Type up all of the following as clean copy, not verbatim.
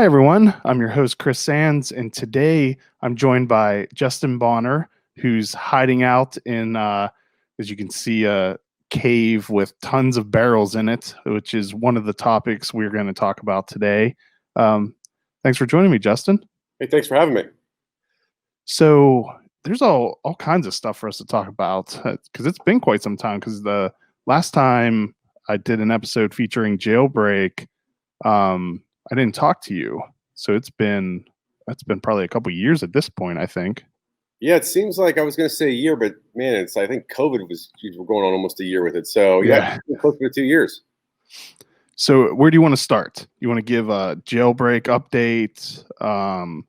Hi, everyone. I'm your host, Chris Sands, and today I'm joined by Justin Bonner, who's hiding out in, as you can see, a cave with tons of barrels in it, which is one of the topics we're going to talk about today. Um, Thanks for joining me, Justin. Hey, thanks for having me. So there's all kinds of stuff for us to talk about because it's been quite some time. Because the last time I did an episode featuring Jailbreak, I didn't talk to you, so that's been probably a couple years at this point, I think. Yeah, it seems like I was going to say a year, but man, I think COVID we're going on almost a year with it. So yeah, Yeah. close to 2 years. So where do you want to start? You want to give a Jailbreak update? You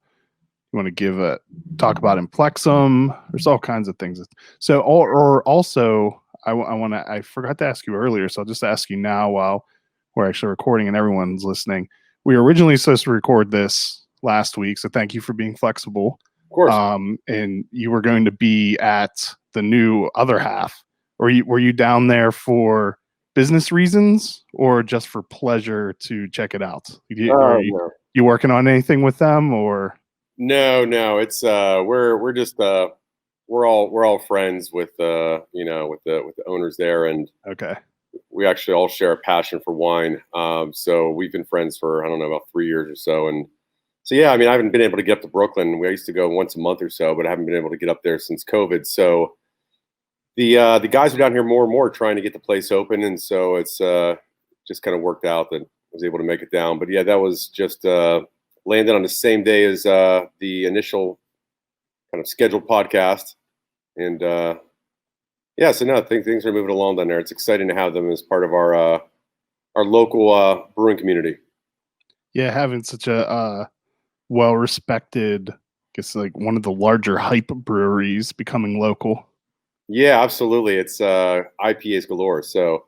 want to talk about Implexum? There's all kinds of things. So, or also, I forgot to ask you earlier, so I'll just ask you now while we're actually recording and everyone's listening. We were originally supposed to record this last week, so thank you for being flexible. Of course. And you were going to be at the new other half. Were you down there for business reasons or just for pleasure to check it out? No. You working on anything with them or? No. It's we're just we're all friends with with the owners there, and Okay. we actually all share a passion for wine. So we've been friends for I don't know about 3 years or so, and so yeah, I mean I haven't been able to get up to Brooklyn. We used to go once a month or so, but I haven't been able to get up there since COVID. So the guys are down here more and more trying to get the place open, and so it's just kind of worked out that I was able to make it down. But yeah, that was just landed on the same day as the initial kind of scheduled podcast, and yeah, so no, I think things are moving along down there. It's exciting to have them as part of our local brewing community. Yeah, having such a well respected, I guess like one of the larger hype breweries becoming local. Yeah, absolutely. It's IPAs galore. So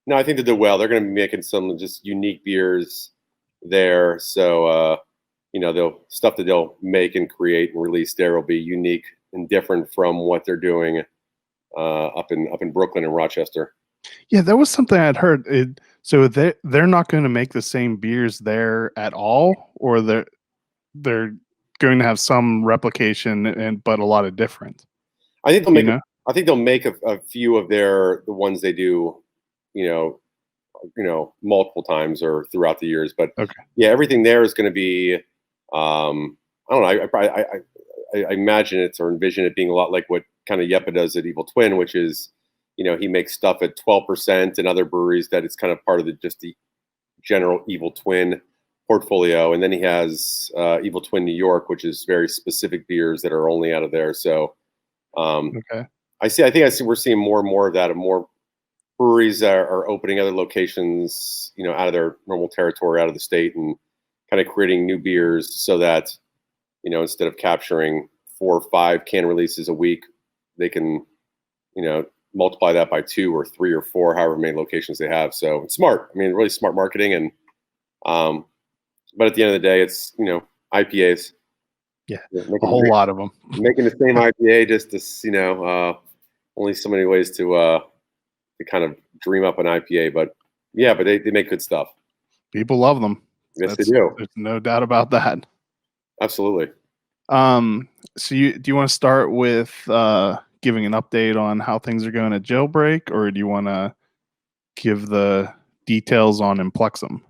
no, I think they do well. They're going to be making some just unique beers there. So they'll stuff that they'll make and create and release there will be unique and different from what they're doing up in Brooklyn and Rochester. Yeah, that was something I'd heard. So they're not going to make the same beers there at all, or they're going to have some replication and but a lot of different. I think they'll make a few of the ones they do, multiple times or throughout the years. But Okay. yeah, everything there is going to be, I don't know. I imagine it or envision it being a lot like what kind of Yepa does at Evil Twin, which is, he makes stuff at 12% and other breweries that it's kind of part of just the general Evil Twin portfolio. And then he has Evil Twin New York, which is very specific beers that are only out of there. So Okay. I think we're seeing more and more of that, and more breweries are opening other locations, out of their normal territory, out of the state, and kind of creating new beers so that, instead of capturing 4 or 5 can releases a week, they can, multiply that by 2 or 3 or 4, however many locations they have. So it's smart. I mean, really smart marketing. And, but at the end of the day, it's, IPAs. Yeah, a whole lot of them. Making the same IPA, just to, only so many ways to kind of dream up an IPA. But yeah, but they make good stuff. People love them. Yes, they do. There's no doubt about that. Absolutely. So do you want to start with giving an update on how things are going at Jailbreak, or do you want to give the details on Implexum?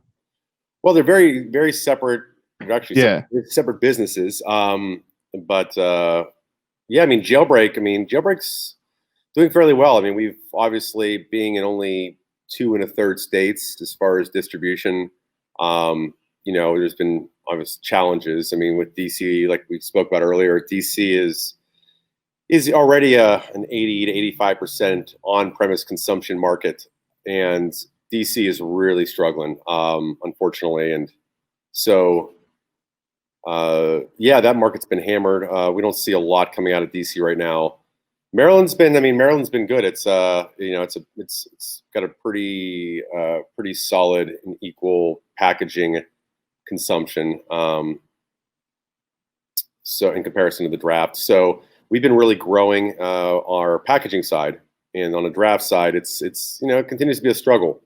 Well, they're very, very separate. They're actually separate businesses. But yeah, I mean, Jailbreak's doing fairly well. I mean, we've obviously being in only 2 1/3 states as far as distribution. There's been obvious challenges. I mean, with DC, like we spoke about earlier, DC is already an 80 to 85% on-premise consumption market, and DC is really struggling, unfortunately. And so, yeah, that market's been hammered. We don't see a lot coming out of DC right now. Maryland's been good. It's it's got a pretty solid and equal packaging consumption. So in comparison to the draft, so we've been really growing our packaging side, and on the draft side, it continues to be a struggle.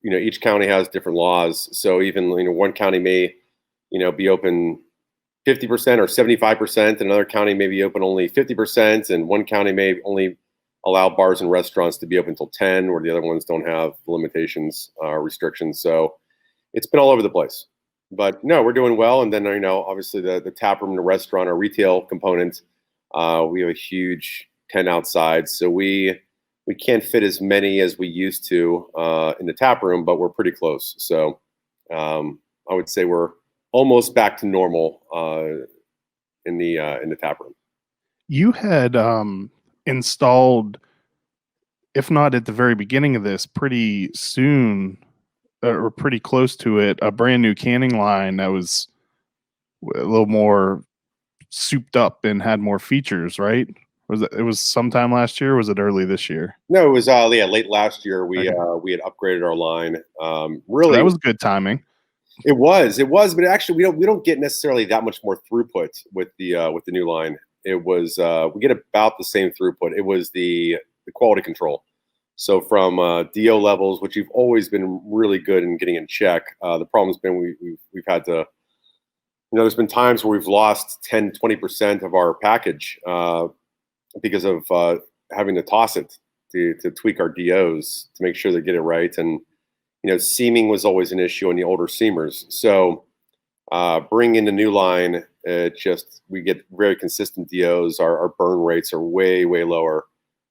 each county has different laws. So even, one county may, be open 50% or 75%. Another county may be open only 50%. And one county may only allow bars and restaurants to be open until 10, where the other ones don't have limitations, restrictions. So it's been all over the place. But no, we're doing well. And then, obviously the tap room, the restaurant, our retail component, we have a huge tent outside. So we can't fit as many as we used to in the tap room, but we're pretty close. So I would say we're almost back to normal in the tap room. You had installed, if not at the very beginning of this, pretty soon or pretty close to it, a brand new canning line that was a little more souped up and had more features, right? It was sometime last year, or was it early this year? No, it was late last year. We had upgraded our line. Really, so that was good timing. It was, but actually we don't get necessarily that much more throughput with the new line. It was we get about the same throughput. It was the quality control. So from DO levels, which you've always been really good in getting in check. The problem's been we've had to, there's been times where we've lost 10, 20% of our package because of having to toss it to tweak our DOs to make sure they get it right. And seaming was always an issue on the older seamers. So bringing in the new line, we get very consistent DOs. Our burn rates are way, way lower.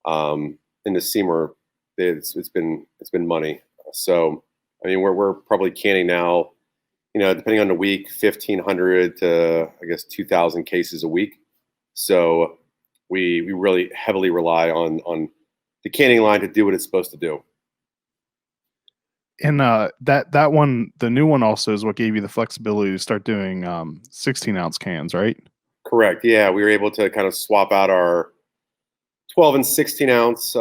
In the seamer, it's been money. So I mean, we're probably canning now, depending on the week, 1,500 to I guess 2,000 cases a week. So we really heavily rely on the canning line to do what it's supposed to do. And that one, the new one, also is what gave you the flexibility to start doing 16-ounce cans, right? Correct. Yeah, we were able to kind of swap out our 12 and 16-ounce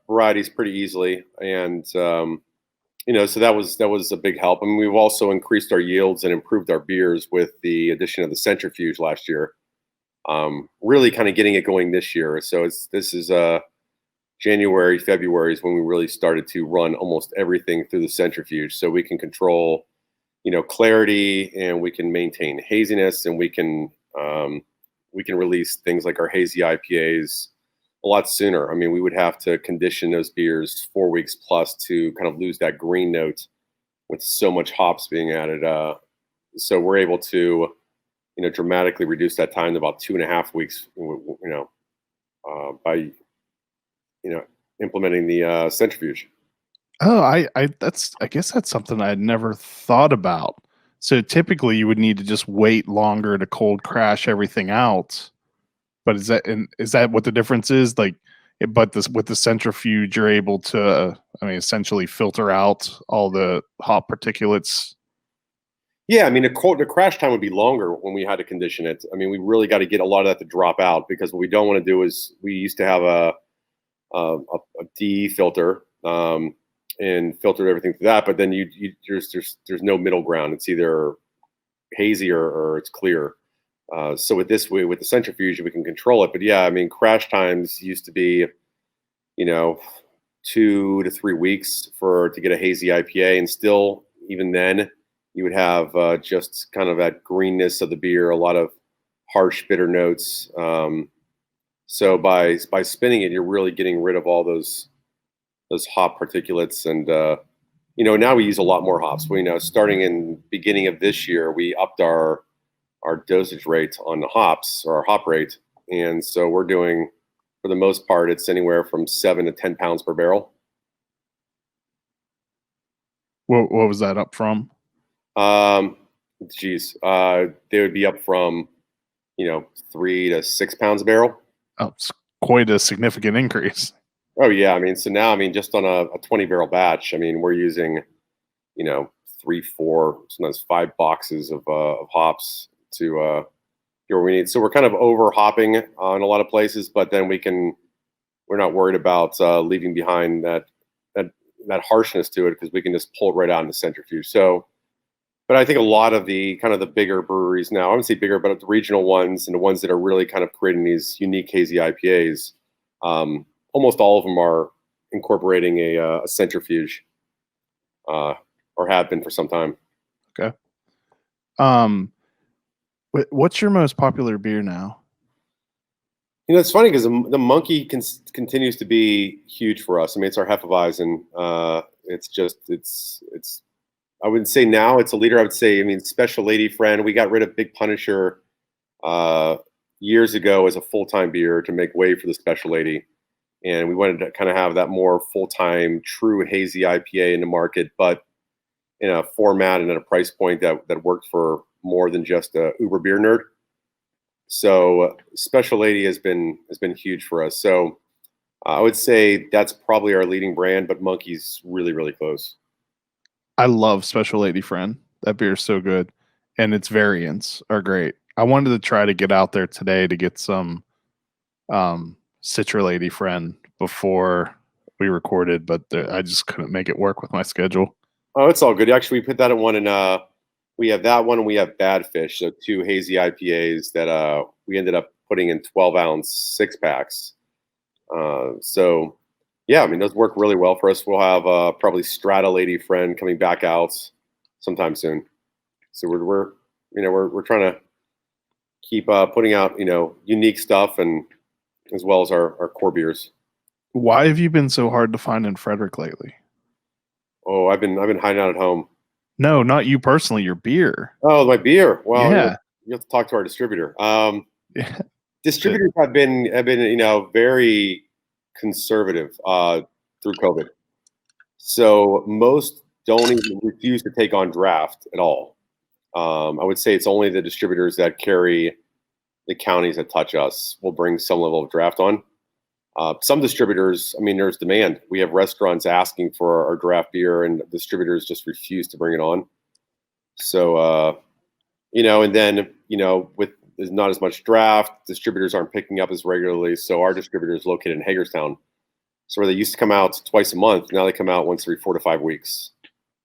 varieties pretty easily, and so that was a big help. I mean, we've also increased our yields and improved our beers with the addition of the centrifuge last year. Really kind of getting it going this year. So this is January, February is when we really started to run almost everything through the centrifuge, so we can control, clarity, and we can maintain haziness, and we can release things like our hazy IPAs a lot sooner. I mean, we would have to condition those beers 4 weeks plus to kind of lose that green note with so much hops being added. So we're able to, dramatically reduce that time to about 2.5 weeks, by implementing the centrifuge. Oh, I guess that's something I'd never thought about. So typically you would need to just wait longer to cold crash everything out. But is that what the difference is? Like, with the centrifuge, you're able to, essentially filter out all the hop particulates. Yeah, I mean, the crash time would be longer when we had to condition it. I mean, we really got to get a lot of that to drop out, because what we don't want to do is, we used to have a D filter and filtered everything through that, but then there's no middle ground. It's either hazy or it's clear. So with the centrifuge, we can control it. But yeah, I mean, crash times used to be, 2 to 3 weeks to get a hazy IPA, and still, even then, you would have just kind of that greenness of the beer, a lot of harsh, bitter notes. So by spinning it, you're really getting rid of all those hop particulates, and now we use a lot more hops. Starting in beginning of this year, we upped our dosage rate on the hops, or our hop rate, and so we're doing, for the most part, it's anywhere from 7 to 10 pounds per barrel. What was that up from? They would be up from 3 to 6 pounds a barrel. Oh, it's quite a significant increase. Oh yeah, I mean, so now, just on a 20 barrel batch, we're using 3, 4, sometimes 5 boxes of hops to get what we need. So we're kind of over hopping in a lot of places, but then we're not worried about leaving behind that harshness to it, because we can just pull it right out in the centrifuge. So, but I think a lot of the kind of the bigger breweries now, I wouldn't say bigger, but the regional ones, and the ones that are really kind of creating these unique hazy IPAs, almost all of them are incorporating a centrifuge. or have been for some time. Okay. What's your most popular beer now? You know, it's funny because the Monkey continues to be huge for us. I mean, it's our Hefeweizen. It's. I wouldn't say now it's a leader. I would say, I mean, Special Lady Friend. We got rid of Big Punisher years ago as a full-time beer to make way for the Special Lady, and we wanted to kind of have that more full-time, true hazy IPA in the market, but in a format and at a price point that worked for more than just a Uber beer nerd. So Special Lady has been huge for us. So I would say that's probably our leading brand, but Monkey's really, really close. I love Special Lady Friend. That beer is so good, and its variants are great. I wanted to try to get out there today to get some Citra Lady Friend before we recorded, but I just couldn't make it work with my schedule. Oh, it's all good. Actually, we put that in one, and we have that one, and we have Bad Fish, so 2 hazy IPAs that we ended up putting in 12-ounce 6-packs. So, yeah, I mean, those work really well for us. We'll have probably Strata Lady Friend coming back out sometime soon. So we're trying to keep putting out unique stuff, and as well as our core beers. Why have you been so hard to find in Frederick lately? Oh, I've been hiding out at home. No, not you personally. Your beer. Oh, my beer. Well, yeah, you have to talk to our distributor. yeah. Distributors have been very conservative through COVID. So most don't even refuse to take on draft at all. I would say it's only the distributors that carry the counties that touch us will bring some level of draft on. Some distributors, I mean, there's demand. We have restaurants asking for our draft beer, and distributors just refuse to bring it on. So, and then, with there's not as much draft, distributors aren't picking up as regularly. So our distributor is located in Hagerstown. So where they used to come out twice a month, now they come out once every 4 to 5 weeks.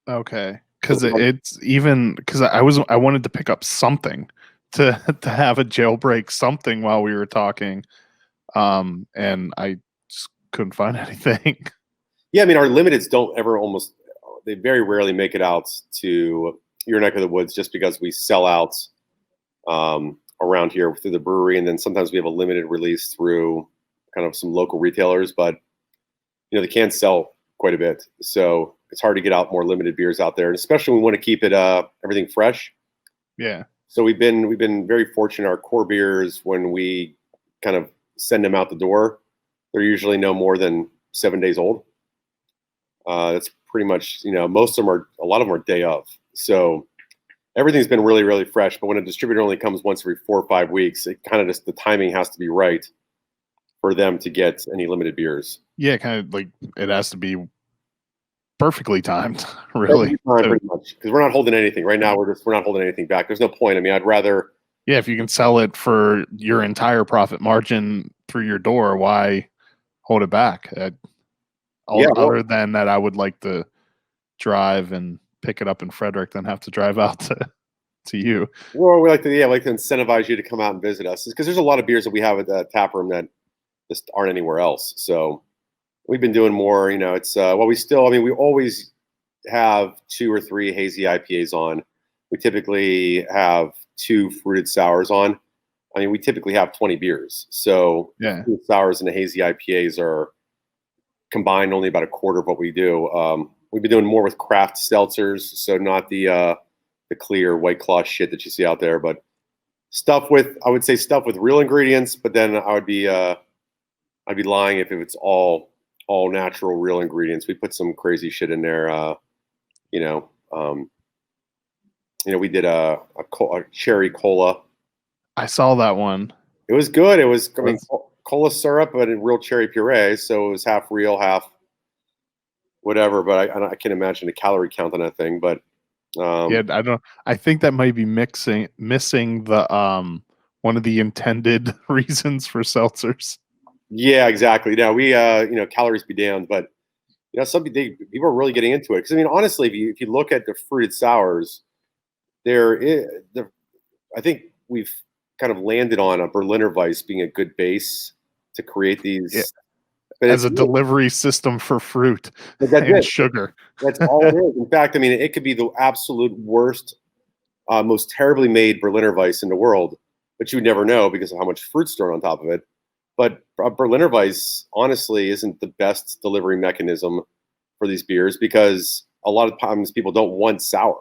Okay, because it's even because I wanted to pick up something to have a jailbreak something while we were talking, and I just couldn't find anything. Yeah, I mean, our limiteds don't ever they very rarely make it out to your neck of the woods just because we sell out around here through the brewery, and then sometimes we have a limited release through kind of some local retailers, but they can sell quite a bit, so it's hard to get out more limited beers out there, and especially when we want to keep it everything fresh. Yeah. So we've been very fortunate. Our core beers, when we kind of send them out the door, they're usually no more than 7 days old. That's pretty much, a lot of them are day of. So everything's been really, really fresh. But when a distributor only comes once every 4 or 5 weeks, it kind of just, the timing has to be right for them to get any limited beers. Yeah, kind of like it has to be perfectly timed, really. Pretty much, because we're not holding anything right now. We're not holding anything back. There's no point. I mean, I'd rather. Yeah, if you can sell it for your entire profit margin through your door, why hold it back? Other than that, I would like to drive and pick it up in Frederick than have to drive out to you. Well, we like to incentivize you to come out and visit us, because there's a lot of beers that we have at the tap room that just aren't anywhere else. So we've been doing more. It's we always have 2 or 3 hazy IPAs on. We typically have 2 fruited sours on. I mean, we typically have 20 beers. So yeah, fruited sours and the hazy IPAs are combined only about a quarter of what we do. We've been doing more with craft seltzers, so not the clear White Claw shit that you see out there, but stuff with real ingredients. But then I'd be lying if it's all natural, real ingredients. We put some crazy shit in there. We did a cherry cola. I saw that one. It was good. It was, cola syrup, but in real cherry puree. So it was half real, half whatever. But I can't imagine the calorie count on that thing. But yeah, I don't. I think that might be missing the one of the intended reasons for seltzers. Yeah, exactly. No, we calories be damned, but people are really getting into it, because I mean, honestly, if you look at the fruited sours, I think we've kind of landed on a Berliner Weiss being a good base to create these. Yeah. But as it's a delivery system for fruit but that's and it. sugar. That's all it is. In fact, I mean, it could be the absolute worst, most terribly made Berliner Weiss in the world, but you would never know because of how much fruit's thrown on top of it. But Berliner Weiss, honestly, isn't the best delivery mechanism for these beers because a lot of times people don't want sour;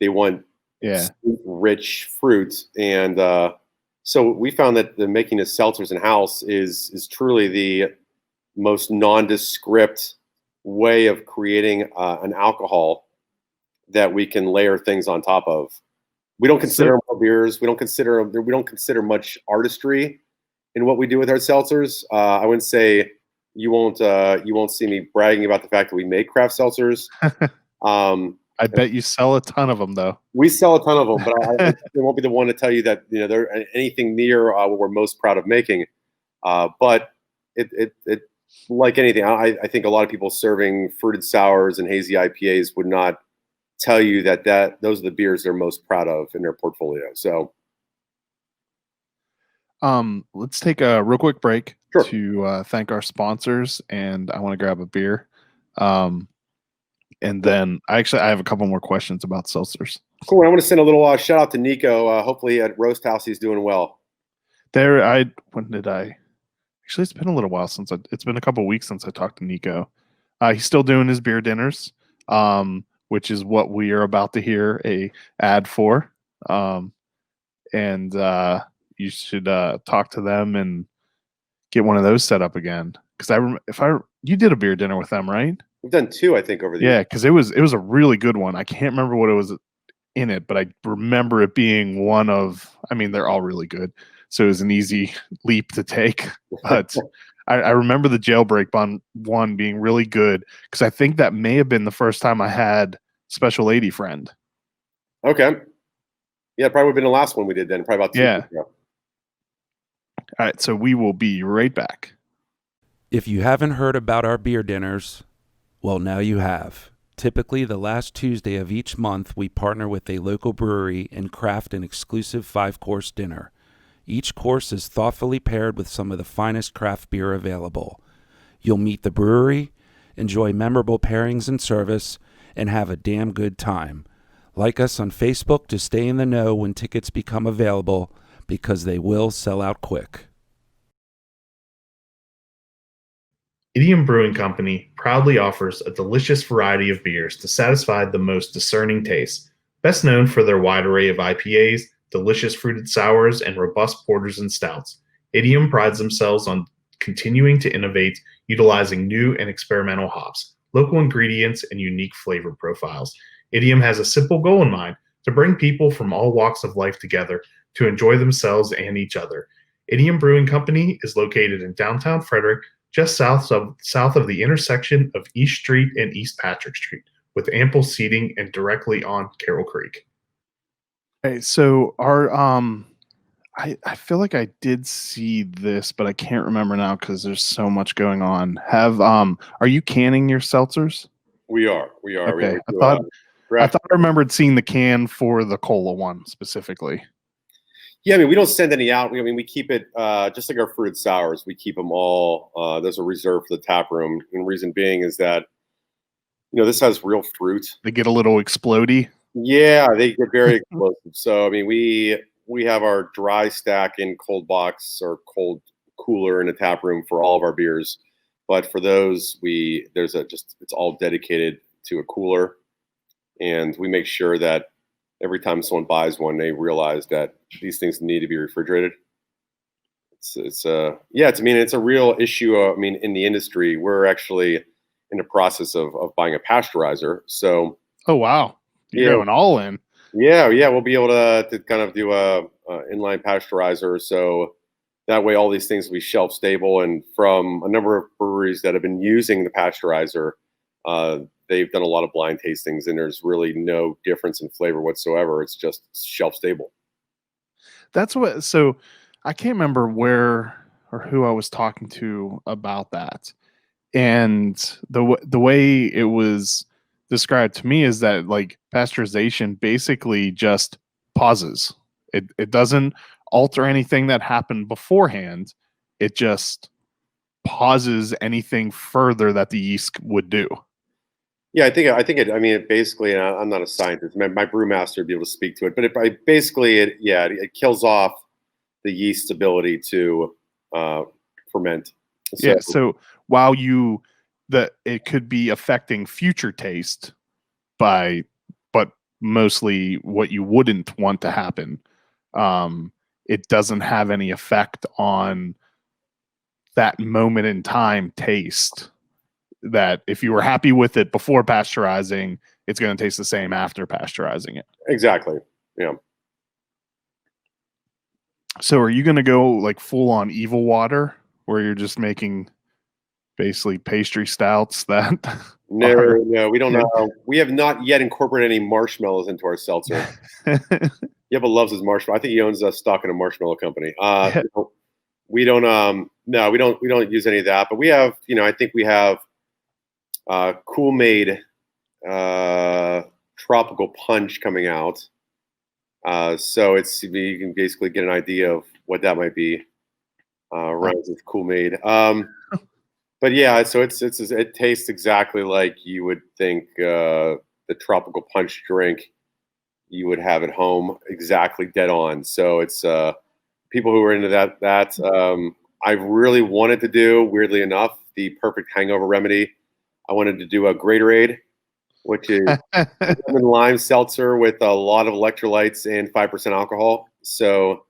they want Yeah. rich fruit. And so we found that the making of seltzers in house is truly the most nondescript way of creating an alcohol that we can layer things on top of. We don't consider them our beers. We don't consider much artistry in what we do with our seltzers. I wouldn't say you won't see me bragging about the fact that we make craft seltzers. I bet you sell a ton of them, though. We sell a ton of them, but I won't be the one to tell you that they're anything near what we're most proud of making. But it like anything, I think a lot of people serving fruited sours and hazy IPAs would not tell you that those are the beers they're most proud of in their portfolio. So, let's take a real quick break sure. to thank our sponsors, and I want to grab a beer. And then I have a couple more questions about seltzers. Cool. I want to send a little shout out to Nico. Hopefully at Roast House he's doing well. When did I? Actually, it's been a little while it's been a couple weeks since I talked to Nico. He's still doing his beer dinners, which is what we are about to hear a ad for. And you should talk to them and get one of those set up again. Because you did a beer dinner with them, right? We've done 2, I think, over the years. Yeah, because it was a really good one. I can't remember what it was in it, but I remember it being one of. I mean, they're all really good, so it was an easy leap to take. But I remember the Jailbreak one being really good because I think that may have been the first time I had Special Lady Friend. Okay. Yeah, probably would have been the last one we did then. Probably about 2 years ago. All right, so we will be right back. If you haven't heard about our beer dinners, well, now you have. Typically, the last Tuesday of each month, we partner with a local brewery and craft an exclusive 5-course dinner. Each course is thoughtfully paired with some of the finest craft beer available. You'll meet the brewery, enjoy memorable pairings and service, and have a damn good time. Like us on Facebook to stay in the know when tickets become available, because they will sell out quick. Idiom Brewing Company proudly offers a delicious variety of beers to satisfy the most discerning tastes. Best known for their wide array of IPAs, delicious fruited sours, and robust porters and stouts, Idiom prides themselves on continuing to innovate, utilizing new and experimental hops, local ingredients, and unique flavor profiles. Idiom has a simple goal in mind: to bring people from all walks of life together to enjoy themselves and each other. Idiom Brewing Company is located in downtown Frederick, just south of the intersection of East Street and East Patrick Street, with ample seating and directly on Carroll Creek. Okay, so I feel like I did see this, but I can't remember now because there's so much going on. Are you canning your seltzers? We are. Okay, I thought I remembered seeing the can for the cola one specifically. Yeah, I mean, we don't send any out. We keep it just like our fruited sours. We keep them all. There's a reserve for the tap room, and the reason being is that this has real fruit. They get a little explodey. Yeah, they get very explosive. So I mean, we have our dry stack in cold box or cold cooler in the tap room for all of our beers, but for those it's all dedicated to a cooler, and we make sure that every time someone buys one, they realize that these things need to be refrigerated. It's a real issue. In the industry, we're actually in the process of buying a pasteurizer. So, oh wow, you're going all in. Yeah, we'll be able to kind of do a inline pasteurizer. So that way, all these things will be shelf stable. And from a number of breweries that have been using the pasteurizer, they've done a lot of blind tastings, and there's really no difference in flavor whatsoever. It's just shelf stable. So I can't remember where or who I was talking to about that. And the way it was described to me is that like pasteurization basically just pauses. It doesn't alter anything that happened beforehand. It just pauses anything further that the yeast would do. Yeah, I think it. I mean, it basically, and I'm not a scientist. My brewmaster would be able to speak to it, but it kills off the yeast's ability to ferment. Yeah. So while it could be affecting future taste but mostly what you wouldn't want to happen. It doesn't have any effect on that moment in time taste, that if you were happy with it before pasteurizing, it's going to taste the same after pasteurizing it. Exactly. Yeah. So are you going to go like full on evil water where you're just making basically pastry stouts that No, we don't know. We have not yet incorporated any marshmallows into our seltzer. Yeba loves his marshmallow. I think he owns a stock in a marshmallow company. We don't we don't use any of that, but we have, I think we have Kool-Made tropical punch coming out. So you can basically get an idea of what that might be. Rhymes with Kool-Made. But yeah, so it tastes exactly like you would think the tropical punch drink you would have at home, exactly dead on. So it's people who are into that. I really wanted to do, weirdly enough, the perfect hangover remedy. I wanted to do a Gatorade, which is lemon lime seltzer with a lot of electrolytes and 5% alcohol. So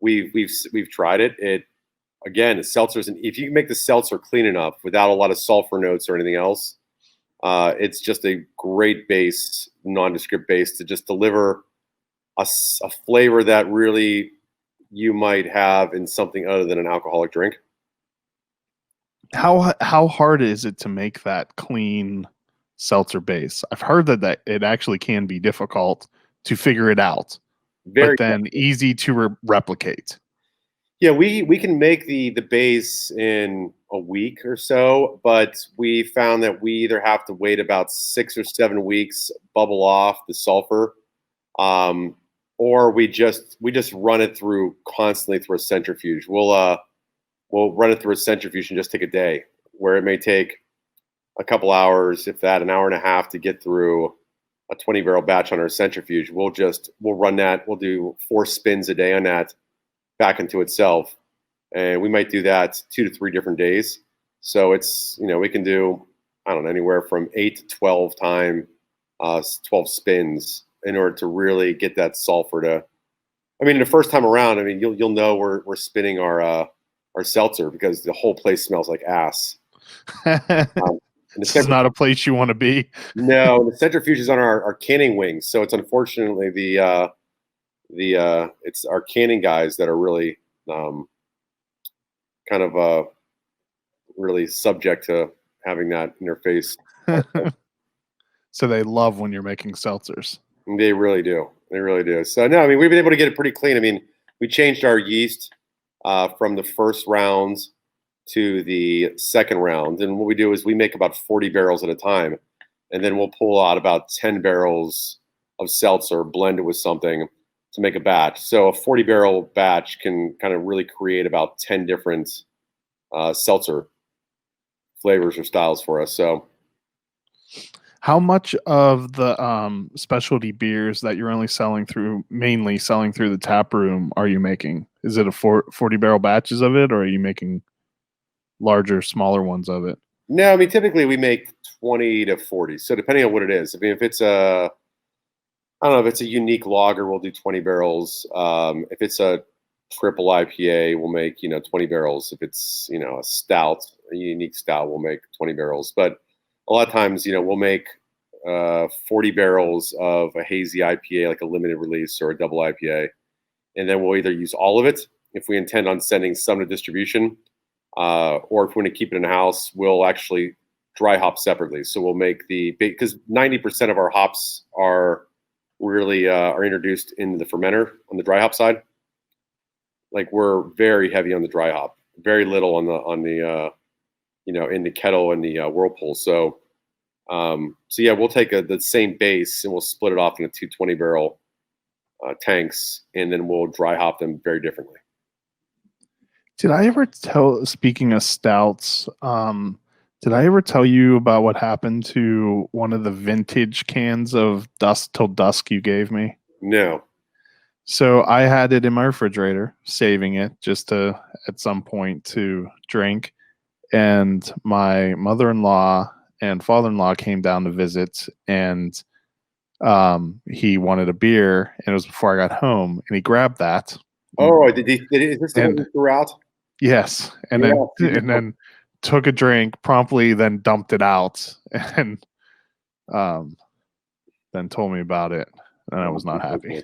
we've tried it. Again, seltzers, and if you can make the seltzer clean enough without a lot of sulfur notes or anything else, it's just a great base, nondescript base to just deliver a flavor that really you might have in something other than an alcoholic drink. How hard is it to make that clean seltzer base? I've heard that it actually can be difficult to figure it out, but then easy to replicate. Yeah, we can make the base in a week or so, but we found that we either have to wait about 6 or 7 weeks, bubble off the sulfur, or we just run it constantly through a centrifuge. We'll run it through a centrifuge and just take a day, where it may take a couple hours, if that, an hour and a half to get through a 20-barrel batch on our centrifuge. We'll run that. We'll do 4 spins a day on that back into itself, and we might do that 2 to 3 different days. So it's, we can do, I don't know, anywhere from 8 to 12 spins in order to really get that sulfur to. I mean, the first time around, you'll know we're spinning our seltzer because the whole place smells like ass. This is not a place you want to be. No, the centrifuge is on our canning wings, so it's unfortunately it's our canning guys that are really really subject to having that interface. So they love when you're making seltzers. They really do. So no, we've been able to get it pretty clean. We changed our yeast from the first rounds to the second round, and what we do is we make about 40 barrels at a time, and then we'll pull out about 10 barrels of seltzer, blend it with something to make a batch. So a 40-barrel batch can kind of really create about 10 different seltzer flavors or styles for us. So how much of the specialty beers that you're mainly selling through the tap room are you making? Is it a 40-barrel batches of it, or are you making larger, smaller ones of it? No, typically we make 20 to 40. So depending on what it is. If it's if it's a unique lager, we'll do 20 barrels. If it's a triple IPA, we'll make 20 barrels. If it's a unique stout, we'll make 20 barrels. But a lot of times, we'll make 40 barrels of a hazy IPA, like a limited release or a double IPA, and then we'll either use all of it if we intend on sending some to distribution, or if we want to keep it in house, we'll actually dry hop separately. So we'll make because 90% of our hops are really are introduced into the fermenter on the dry hop side. Like, we're very heavy on the dry hop, very little on the in the kettle and the whirlpool. So yeah, we'll take the same base and we'll split it off into 2 20-barrel tanks, and then we'll dry hop them very differently. Did I ever speaking of stouts, did I ever tell you about what happened to one of the vintage cans of Dusk Till Dusk you gave me? No. So I had it in my refrigerator, saving it just to at some point to drink. And my mother-in-law and father-in-law came down to visit, and he wanted a beer, and it was before I got home, and he grabbed that. Oh, is this the one And you threw out? yes, and then took a drink, promptly then dumped it out, and then told me about it, and I was not happy.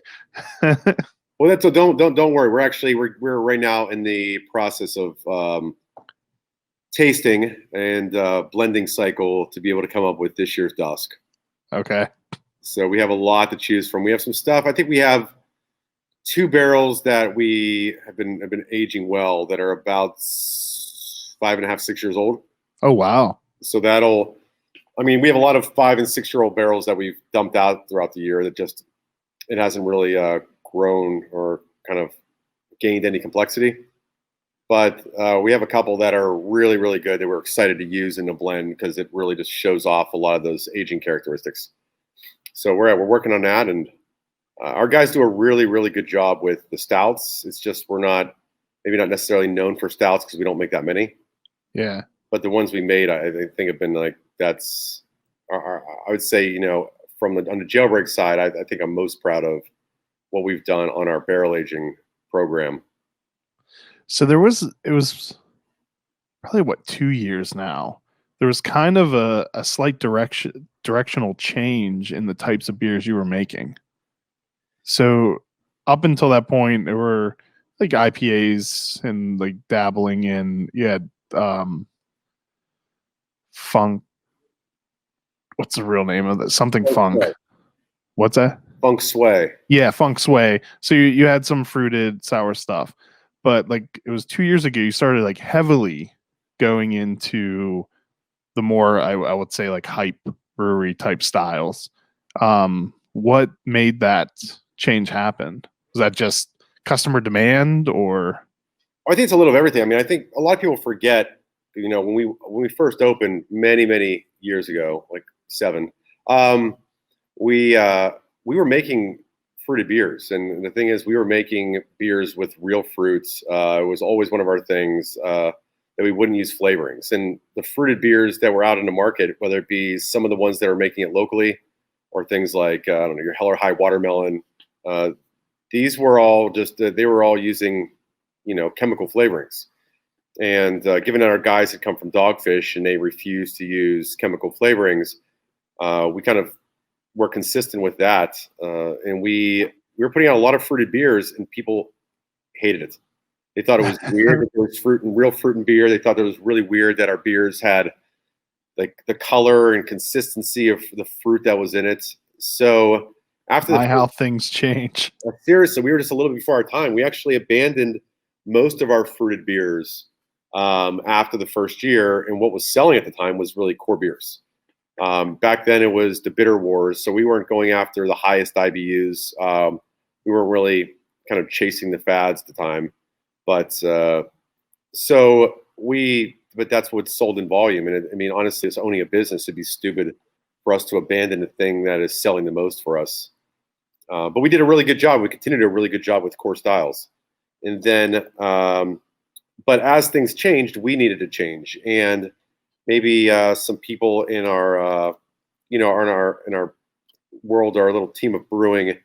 Well, that's so don't worry. We're right now in the process of tasting and blending cycle to be able to come up with this year's dusk. Okay. So we have a lot to choose from. We have some stuff. I think we have 2 barrels that we have been aging well that are about 5.5, 6 years old. Oh wow. So we have a lot of 5 and 6 year old barrels that we've dumped out throughout the year that it hasn't really grown or kind of gained any complexity. But we have a couple that are really, really good that we're excited to use in the blend because it really just shows off a lot of those aging characteristics. So we're working on that, and our guys do a really, really good job with the stouts. It's just we're not necessarily known for stouts because we don't make that many. Yeah. But the ones we made, I think have been like that's. I would say on the Jailbreak side, I think I'm most proud of what we've done on our barrel aging program. So it was probably 2 years now. There was kind of a slight directional change in the types of beers you were making. So up until that point, there were like IPAs and like dabbling in, you had funk. What's the real name of that? Something funk. Sway. What's that? Funk Sway. Yeah, funk sway. So you had some fruited sour stuff, but like it was 2 years ago, you started like heavily going into the more I would say like hype brewery type styles. What made that change happen? Was that just customer demand, or? I think it's a little of everything. I mean, I think a lot of people forget, when we first opened many years ago, like 7, we were making fruited beers, and the thing is, we were making beers with real fruits. It was always one of our things that we wouldn't use flavorings. And the fruited beers that were out in the market, whether it be some of the ones that are making it locally, or things like your Hell or High watermelon, these were all they were all using chemical flavorings. And given that our guys had come from Dogfish and they refused to use chemical flavorings, we kind of were consistent with that. And we were putting out a lot of fruited beers, and people hated it. They thought it was weird that there was real fruit in beer. They thought it was really weird that our beers had like the color and consistency of the fruit that was in it. So after how things change. Seriously, we were just a little before our time. We actually abandoned most of our fruited beers after the first year, and what was selling at the time was really core beers. Back then, it was the bitter wars, so we weren't going after the highest IBUs. We weren't really kind of chasing the fads at the time, but that's what sold in volume. And I mean, honestly, it's owning a business. It'd be stupid for us to abandon the thing that is selling the most for us. But we did a really good job. We continued to do a really good job with core styles. And then, but as things changed, we needed to change. And maybe some people in our, in our world, our little team of brewing,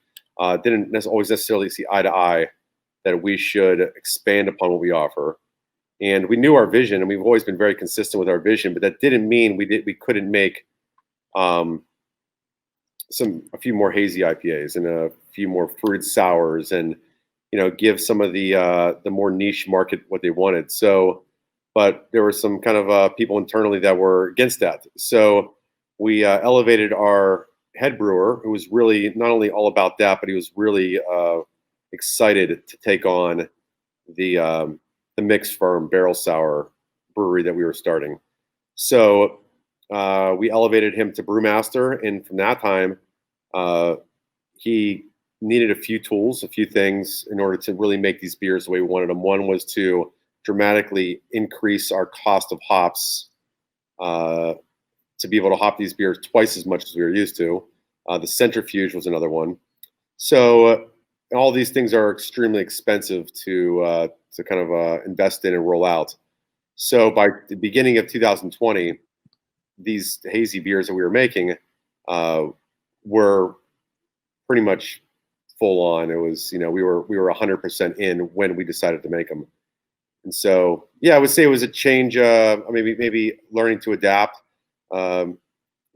didn't always necessarily see eye to eye that we should expand upon what we offer. And we knew our vision, and we've always been very consistent with our vision. But that didn't mean we couldn't make a few more hazy IPAs and a few more fruited sours, and give some of the more niche market what they wanted. So, but there were some kind of people internally that were against that. So we elevated our head brewer, who was really not only all about that, but he was really excited to take on the mixed firm barrel sour brewery that we were starting. So we elevated him to brewmaster, and from that time, he needed a few tools, a few things in order to really make these beers the way we wanted them. One was to dramatically increase our cost of hops to be able to hop these beers twice as much as we were used to. The centrifuge was another one. So all these things are extremely expensive to kind of invest in and roll out. So by the beginning of 2020, these hazy beers that we were making were pretty much full on. It was, we were 100% in when we decided to make them. And so, yeah, I would say it was a change, maybe learning to adapt, and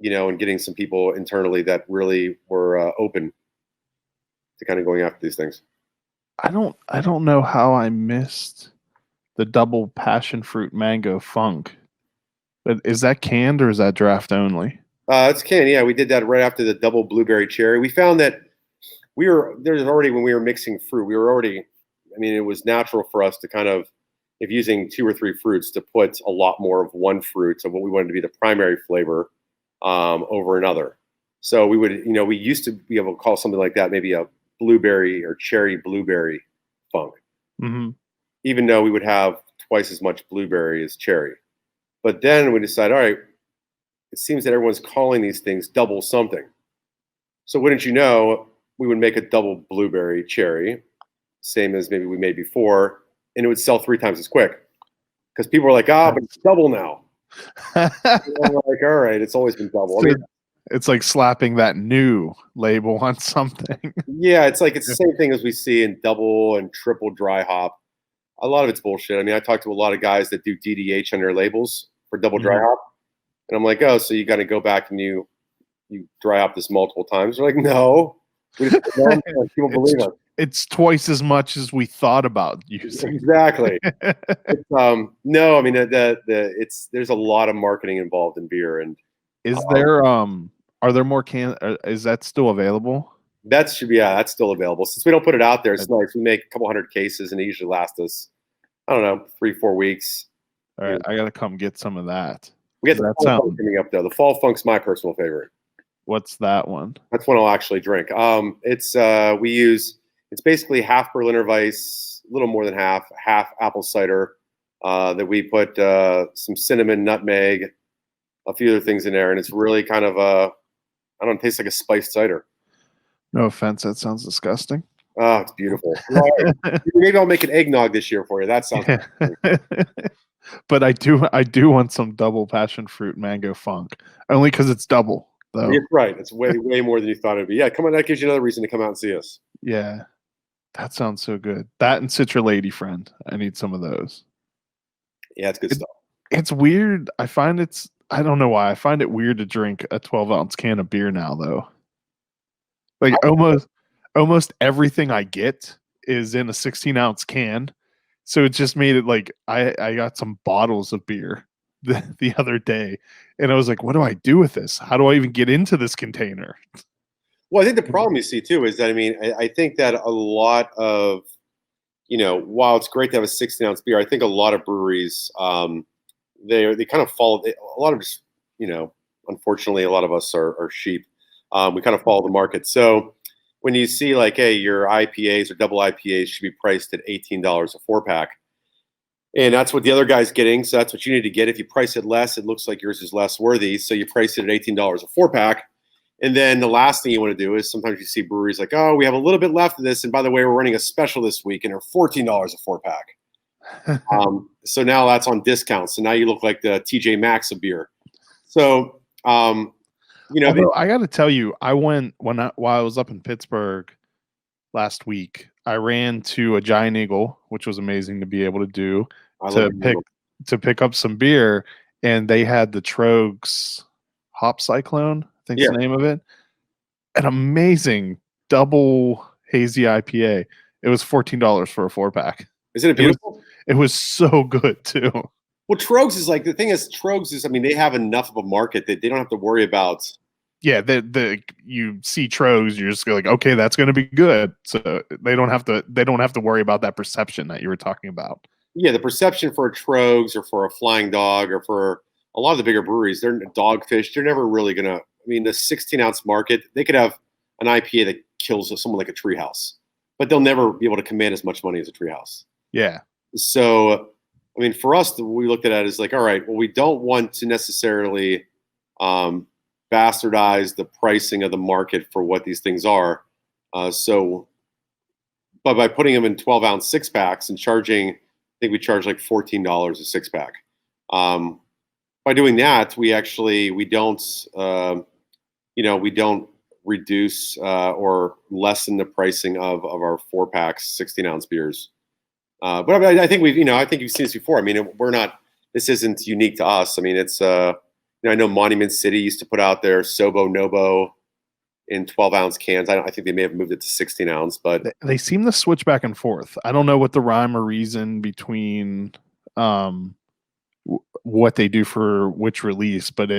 getting some people internally that really were open to kind of going after these things. I don't know how I missed the double passion fruit mango funk. But is that canned or is that draft only? It's canned. Yeah, we did that right after the double blueberry cherry. We found that there's already, when we were mixing fruit, it was natural for us to kind of, if using 2 or 3 fruits, to put a lot more of one fruit, so what we wanted to be the primary flavor, over another. So we would, we used to be able to call something like that maybe a blueberry or cherry blueberry funk, even though we would have twice as much blueberry as cherry. But then we decided, all right, it seems that everyone's calling these things double something. So wouldn't you know, we would make a double blueberry cherry, same as maybe we made before, and it would sell 3 times as quick. Because people were like, but it's double now. And I'm like, all right, it's always been double. It's like slapping that new label on something. Yeah, it's the same thing as we see in double and triple dry hop. A lot of it's bullshit. I talked to a lot of guys that do DDH on their labels for double dry hop. And I'm like, oh, so you got to go back and you dry hop this multiple times? They're like, no. We just people believe us. It's twice as much as we thought about using. Exactly. No, there's a lot of marketing involved in beer. And is there are there more cans? Is that still available? That's still available. Since we don't put it out there, it's nice. We make a couple hundred cases, and it usually lasts us, I don't know, 3-4 weeks. All right, I gotta come get some of that. We get the fall funk coming up though. The fall funk's my personal favorite. What's that one? That's one I'll actually drink. It's basically half Berliner Weiss, a little more than half apple cider, that we put some cinnamon, nutmeg, a few other things in there, and it's really kind of it tastes like a spiced cider. No offense, that sounds disgusting. Oh, it's beautiful. Maybe I'll make an eggnog this year for you. That sounds But I do want some double passion fruit mango funk. Only because it's double, though. You're right. It's way more than you thought it'd be. Yeah, come on, that gives you another reason to come out and see us. Yeah. That sounds so good. That and Citra Lady Friend. I need some of those. Yeah, it's good stuff. It's weird. I don't know why. I find it weird to drink a 12-ounce can of beer now, though. Like almost everything I get is in a 16-ounce can. So it just made it like I got some bottles of beer the other day, and I was like, what do I do with this? How do I even get into this container? Well, I think the problem you see too is that, I think that a lot of, while it's great to have a 16-ounce beer, I think a lot of breweries, they kind of follow a lot of just, unfortunately, a lot of us are sheep. We kind of follow the market. So when you see like, hey, your IPAs or double IPAs should be priced at $18 a 4-pack, and that's what the other guy's getting. So that's what you need to get. If you price it less, it looks like yours is less worthy. So you price it at $18 a 4-pack. And then the last thing you want to do is sometimes you see breweries like, oh, we have a little bit left of this. And by the way, we're running a special this week and they're $14 a 4-pack. So now that's on discount. So now you look like the TJ Maxx of beer. So, although I got to tell you, while I was up in Pittsburgh last week, I ran to a Giant Eagle, which was amazing to be able to do, to pick up some beer. And they had the Trogs Hop Cyclone, I think is the name of it. An amazing double hazy IPA. It was $14 for a 4-pack. Isn't it beautiful? It was so good too. Well, Trogs is the thing is, they have enough of a market that they don't have to worry about. Yeah, you see Trogs, you're just like, okay, that's going to be good. So they don't have to worry about that perception that you were talking about. Yeah, the perception for a Trogs or for a Flying Dog or for a lot of the bigger breweries, they're Dogfish. They're never really going to, the 16-ounce market, they could have an IPA that kills someone like a Treehouse, but they'll never be able to command as much money as a Treehouse. Yeah. So, I mean, for us, we looked at it as like, all right, well, we don't want to necessarily bastardize the pricing of the market for what these things are. But by putting them in 12-ounce six packs and charging, I think we charge like $14 a six pack. By doing that, we don't, we don't reduce or lessen the pricing of our 4-packs, 16-ounce beers. But I think I think you've seen this before. I mean, this isn't unique to us. I mean, it's, I know Monument City used to put out their Sobo Nobo in 12-ounce cans. I think they may have moved it to 16-ounce, but they seem to switch back and forth. I don't know what the rhyme or reason between what they do for which release, but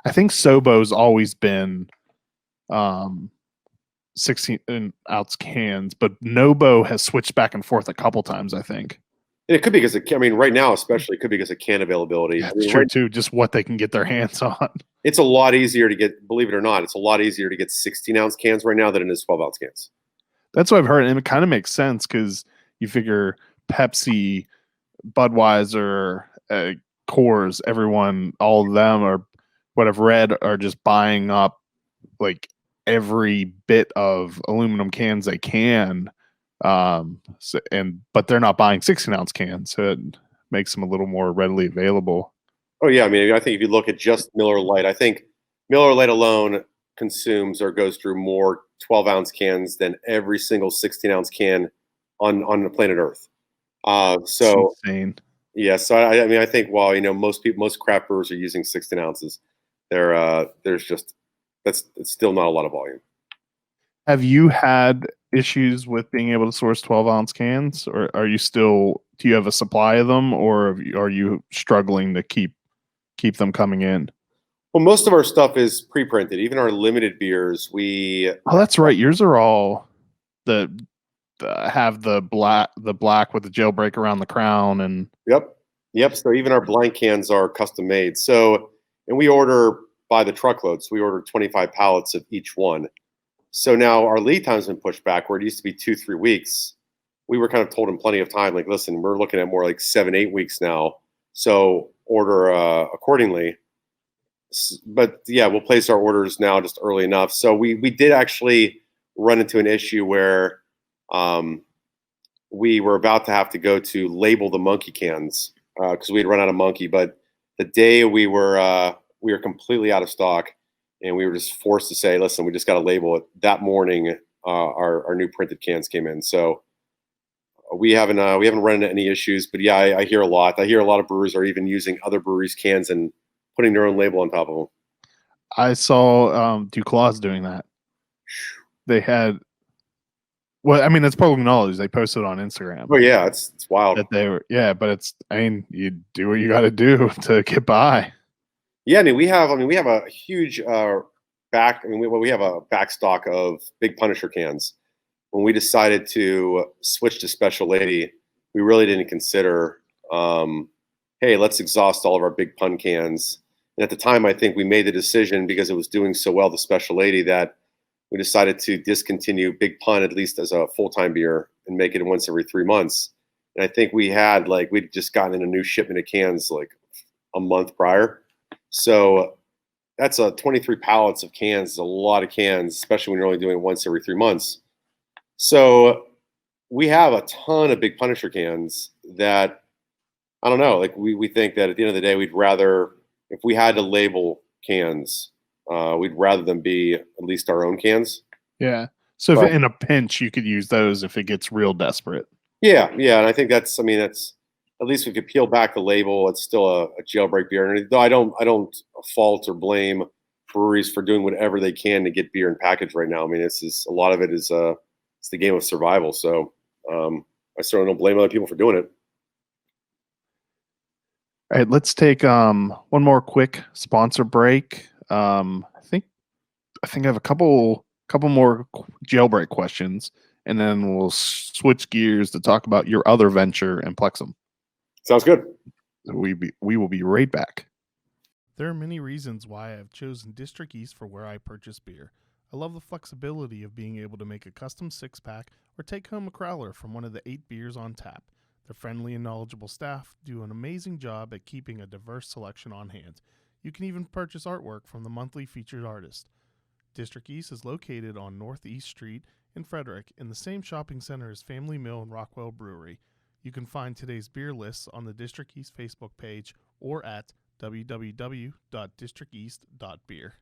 I think Sobo's always been 16-ounce cans, but Nobo has switched back and forth a couple times, I think. And it could be because right now especially, it could be because of can availability. Yeah, it's true too. Just what they can get their hands on. It's a lot easier to get, believe it or not, it's a lot easier to get 16-ounce cans right now than it is 12-ounce cans. That's what I've heard, and it kind of makes sense because you figure Pepsi, Budweiser, Coors, everyone, all of them are, what I've read, are just buying up like every bit of aluminum cans they can. But they're not buying 16-ounce cans, so it makes them a little more readily available. Oh yeah, I mean, I think if you look at just Miller Lite, I think Miller Lite alone consumes or goes through more 12-ounce cans than every single 16-ounce can on the planet Earth. So it's insane. Yeah, so I mean, I think while most craft brewers are using 16 ounces, it's still not a lot of volume. Have you had issues with being able to source 12-ounce cans, or do you have a supply of them, or are you struggling to keep them coming in? Well, most of our stuff is pre-printed. Even our limited beers, oh, that's right. Yours are all have the black with the jailbreak around the crown and Yep. So even our blank cans are custom made. So, and we order by the truckload. So we order 25 pallets of each one. So now our lead time's been pushed back where it used to be 2-3 weeks. We were kind of told in plenty of time, like, listen, we're looking at more like 7-8 weeks now. So order accordingly. But yeah, we'll place our orders now just early enough. So we did actually run into an issue where we were about to have to go to label the monkey cans because we had run out of monkey. But the day we were completely out of stock, and we were just forced to say, listen, we just got to label it. That morning, our new printed cans came in. So we haven't run into any issues. But yeah, I hear a lot. I hear a lot of brewers are even using other breweries' cans and putting their own label on top of them. I saw Duclaws doing that. They had, well, I mean, that's public knowledge. They posted on Instagram. Oh yeah, it's wild. That they were, yeah, but you do what you got to do to get by. Yeah, we have a huge we have a back stock of Big Punisher cans. When we decided to switch to Special Lady, we really didn't consider, hey, let's exhaust all of our Big Pun cans. And at the time, I think we made the decision because it was doing so well, the Special Lady, that we decided to discontinue Big Pun at least as a full-time beer and make it once every 3 months. And I think we'd just gotten in a new shipment of cans like a month prior. So that's 23 pallets of cans. Is a lot of cans, especially when you're only doing it once every 3 months. So we have a ton of Big Punisher cans that, I don't know, like we think that at the end of the day, we'd rather, if we had to label cans, we'd rather them be at least our own cans. Yeah. So if in a pinch, you could use those if it gets real desperate. Yeah. And I think that's at least if you peel back the label, it's still a jailbreak beer. And though I don't fault or blame breweries for doing whatever they can to get beer in package right now. I mean, a lot of it is it's the game of survival. So I certainly don't blame other people for doing it. All right, let's take one more quick sponsor break. I think I have a couple more jailbreak questions, and then we'll switch gears to talk about your other venture, Implexum. Sounds good. We will be right back. There are many reasons why I have chosen District East for where I purchase beer. I love the flexibility of being able to make a custom 6-pack or take home a crowler from one of the 8 beers on tap. The friendly and knowledgeable staff do an amazing job at keeping a diverse selection on hand. You can even purchase artwork from the monthly featured artist. District East is located on Northeast Street in Frederick in the same shopping center as Family Mill and Rockwell Brewery. You can find today's beer lists on the District East Facebook page or at www.districteast.beer.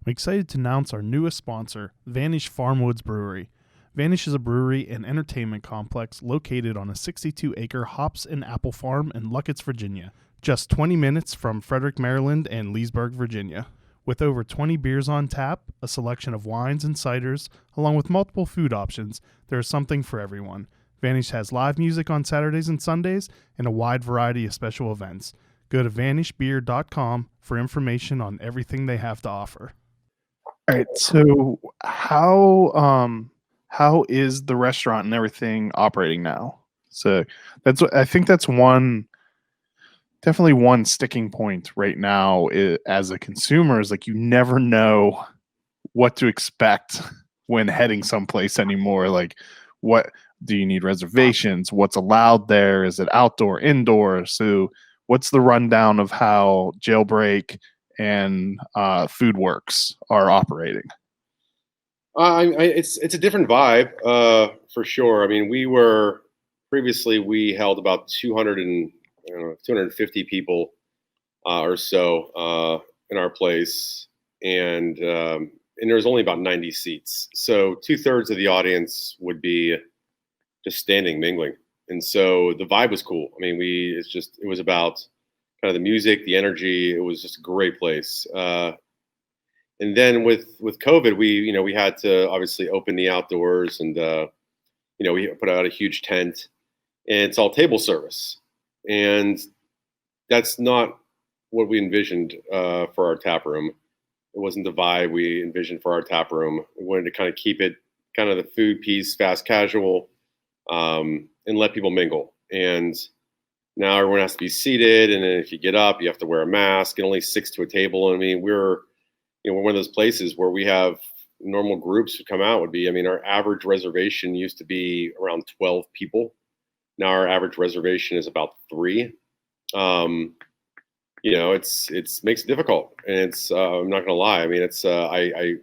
I'm excited to announce our newest sponsor, Vanish Farmwoods Brewery. Vanish is a brewery and entertainment complex located on a 62-acre hops and apple farm in Luckett's, Virginia, just 20 minutes from Frederick, Maryland and Leesburg, Virginia. With over 20 beers on tap, a selection of wines and ciders, along with multiple food options, there is something for everyone. Vanish has live music on Saturdays and Sundays and a wide variety of special events. Go to vanishbeer.com for information on everything they have to offer. All right. So how is the restaurant and everything operating now? So I think that's definitely one sticking point right now as a consumer is like you never know what to expect when heading someplace anymore. Like, what do you need reservations? What's allowed there? Is it outdoor, indoor? So what's the rundown of how Jailbreak and Foodworks are operating? It's a different vibe for sure. I mean, we held about 250 people or so in our place, and there's only about 90 seats. So 2/3 of the audience would be just standing, mingling, and so the vibe was cool. I mean, it was about kind of the music, the energy. It was just a great place. And then with COVID, we had to obviously open the outdoors, and we put out a huge tent, and it's all table service, and that's not what we envisioned for our tap room. It wasn't the vibe we envisioned for our tap room. We wanted to kind of keep it kind of the food piece, fast casual, and let people mingle. And now everyone has to be seated, and then if you get up, you have to wear a mask, and only 6 to a table. I mean, we're one of those places where we have normal groups who come out our average reservation used to be around 12 people. Now our average reservation is about 3. It's makes it difficult, and I'm not going to lie. I mean, I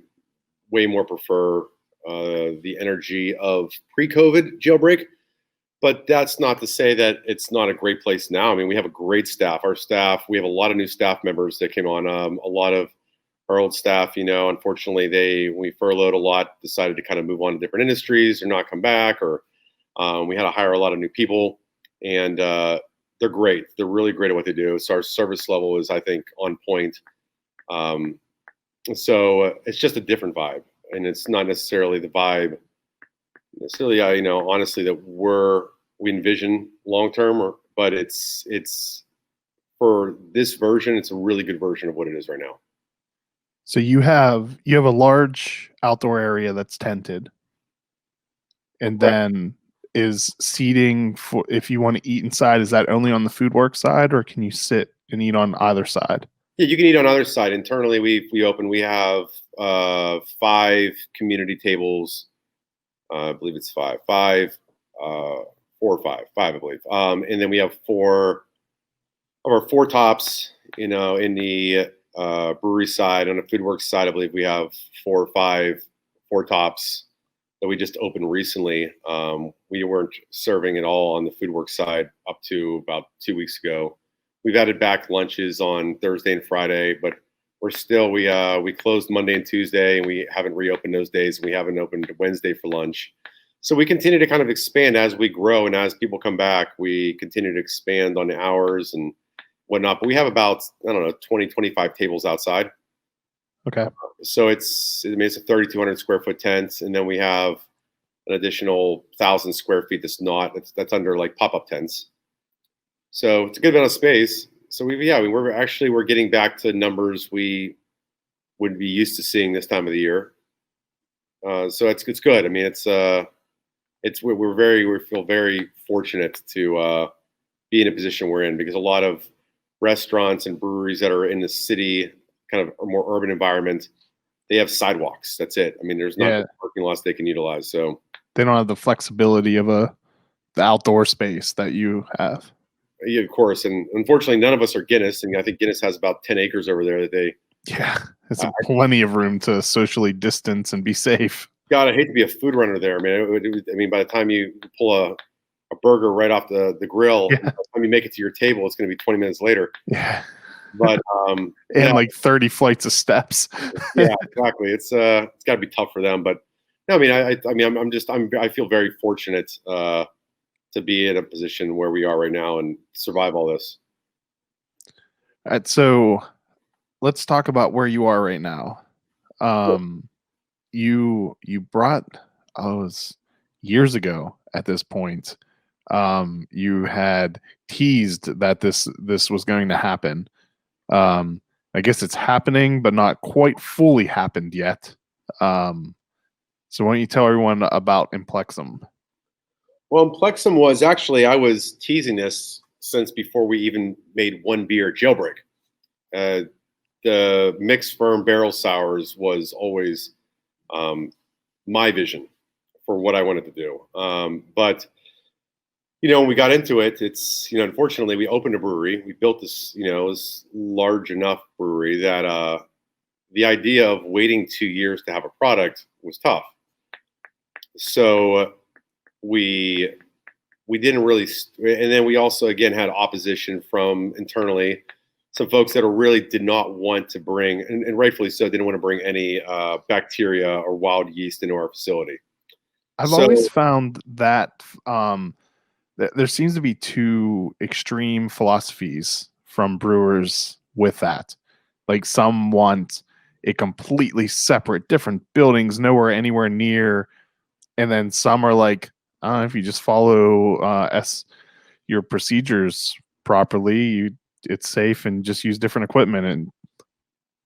way more prefer the energy of pre-COVID Jailbreak, but that's not to say that it's not a great place now. I mean, we have a great staff. We have a lot of new staff members that came on. A lot of our old staff, unfortunately, we furloughed a lot, decided to kind of move on to different industries or not come back, or we had to hire a lot of new people, and they're great. They're really great at what they do. So our service level is, I think, on point. So it's just a different vibe, and it's not necessarily the vibe necessarily, honestly, that we envision long term, but it's for this version, it's a really good version of what it is right now. So you have a large outdoor area that's tented, and then is seating for if you want to eat inside. Is that only on the Foodworks side, or can you sit and eat on either side? Yeah, you can eat on either side. Internally, we have 5 community tables. I believe it's 5, 4 or 5, I believe. And then we have 4 of our 4 tops. In the brewery side, on the Foodworks side, I believe we have 4 or 5 tops that we just opened recently. We weren't serving at all on the Foodworks side up to about 2 weeks ago. We've added back lunches on Thursday and Friday, but we're still we closed Monday and Tuesday, and we haven't reopened those days. We haven't opened Wednesday for lunch. So we continue to kind of expand as we grow, and as people come back, we continue to expand on the hours and whatnot. But we have about 20, 25 tables outside. Okay. So it's a 3,200 square foot tent, and then we have an additional 1,000 square feet that's under like pop-up tents. So it's a good amount of space. So we're getting back to numbers we would be used to seeing this time of the year. So it's good. I mean, we feel very fortunate to be in a position we're in, because a lot of restaurants and breweries that are in the city, kind of a more urban environment, they have sidewalks. That's it. I mean, there's not parking lots they can utilize. So they don't have the flexibility of a the outdoor space that you have. Yeah, of course. And unfortunately, none of us are Guinness. And I think Guinness has about 10 acres over there that they. Yeah, it's plenty of room to socially distance and be safe. God, I hate to be a food runner there, man. I mean, by the time you pull a burger right off the grill, Yeah. by the time you make it to your table, it's going to be 20 minutes later. Yeah. But And yeah, like 30 flights of steps. yeah, exactly. It's got to be tough for them. But no, I mean, I feel very fortunate to be in a position where we are right now and survive all this. All right, so let's talk about where you are right now. You brought, it was years ago at this point. You had teased that this was going to happen. I guess it's happening, but not quite fully happened yet. So why don't you tell everyone about Implexum? Well, Implexum was actually, I was teasing this since before we even made one beer, Jailbreak. The mixed firm barrel sours was always my vision for what I wanted to do. But, when we got into it, it's, unfortunately, we opened a brewery. We built this, this large enough brewery that the idea of waiting 2 years to have a product was tough. So we didn't really, and then we also, again, had opposition from internally. Some folks that really did not want to bring, and rightfully so, didn't want to bring any bacteria or wild yeast into our facility. I've always found that there seems to be two extreme philosophies from brewers with that. Like some want a completely separate, different buildings, nowhere anywhere near, and then some are like, if you just follow your procedures properly, it's safe, and just use different equipment. And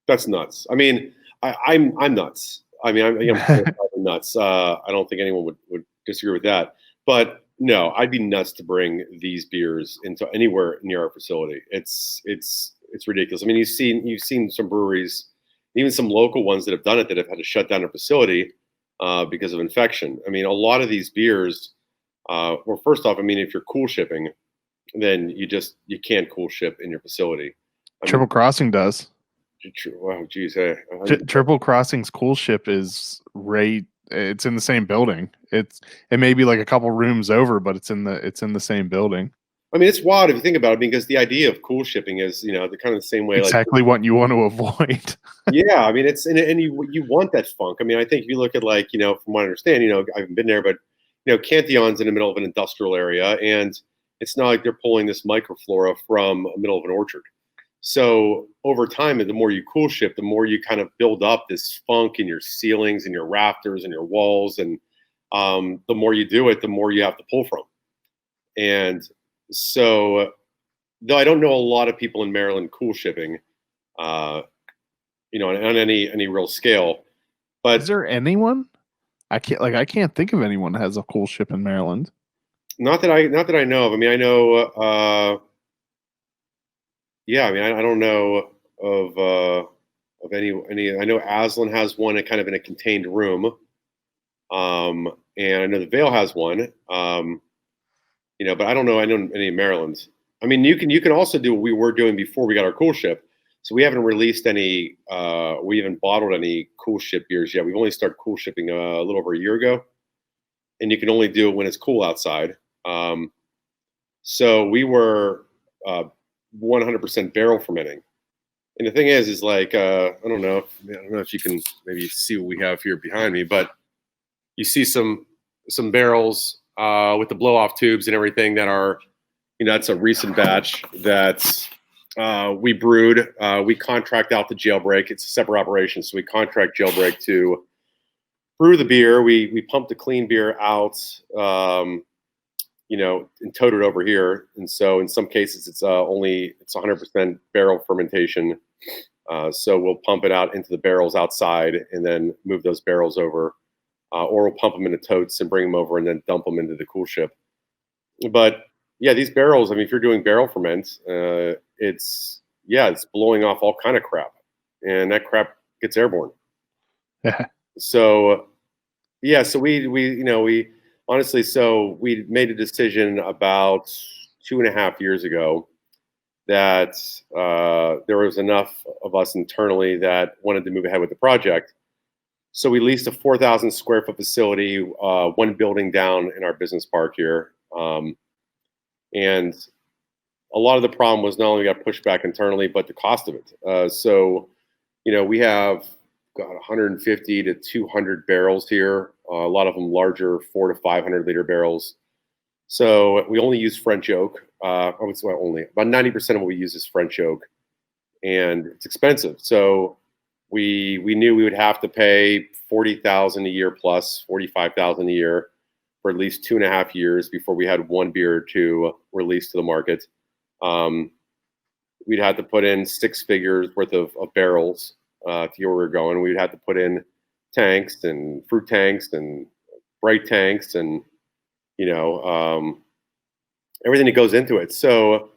that's nuts. I mean, I'm nuts. I mean, I'm nuts. I don't think anyone would disagree with that. But no, I'd be nuts to bring these beers into anywhere near our facility. It's ridiculous. I mean, you've seen some breweries, even some local ones that have done it, that have had to shut down their facility because of infection. I mean, a lot of these beers. Well, first off, I mean, if you're cool shipping, then you can't cool ship in your facility. Triple Crossing does. Wow, geez. Triple Crossing's cool ship is right. It's in the same building. It may be like a couple rooms over, but it's in the same building. I mean, it's wild if you think about it, because the idea of cool shipping is, the kind of the same way. Exactly what you want to avoid. Yeah, I mean, it's and you want that funk. I mean, I think if you look at from what I understand, I haven't been there, but Cantillon's in the middle of an industrial area, and it's not like they're pulling this microflora from the middle of an orchard. So over time, the more you cool ship, the more you kind of build up this funk in your ceilings and your rafters and your walls. And the more you do it, the more you have to pull from. And so, though I don't know a lot of people in Maryland cool shipping, on any real scale. But is there anyone? I can't think of anyone that has a cool ship in Maryland. Not that I know of. I mean, I know. Yeah, I mean, I don't know of any. I know Aslan has one, kind of in a contained room, and I know the Vale has one. But I don't know. I know any in Maryland. I mean, you can also do what we were doing before we got our cool ship. So we haven't released any. We haven't bottled any cool ship beers yet. We've only started cool shipping a little over a year ago, and you can only do it when it's cool outside. So we were 100% barrel fermenting, and the thing is like I don't know if you can maybe see what we have here behind me, but you see some barrels with the blow off tubes and everything that are, that's a recent batch that we brewed. We contract out the Jailbreak. It's a separate operation, so we contract Jailbreak to brew the beer. We pump the clean beer out. And tote it over here. And so in some cases, it's 100% barrel fermentation. So we'll pump it out into the barrels outside and then move those barrels over, or we'll pump them into totes and bring them over and then dump them into the cool ship. But yeah, these barrels, I mean, if you're doing barrel ferment, it's blowing off all kind of crap, and that crap gets airborne. So yeah, so we Honestly, so we made a decision about 2.5 years ago that there was enough of us internally that wanted to move ahead with the project. So we leased a 4,000 square foot facility, one building down in our business park here. And a lot of the problem was not only got pushed back internally, but the cost of it. So, we have got 150 to 200 barrels here. A lot of them larger, 400 to 500 liter barrels. So we only use French oak. I would say only about 90% of what we use is French oak, and it's expensive. So we knew we would have to pay $40,000 a year plus $45,000 a year for at least 2.5 years before we had one beer to release to the market. We'd have to put in 6 figures worth of barrels to get where we're going. We'd have to put in tanks and fruit tanks and bright tanks and everything that goes into it. So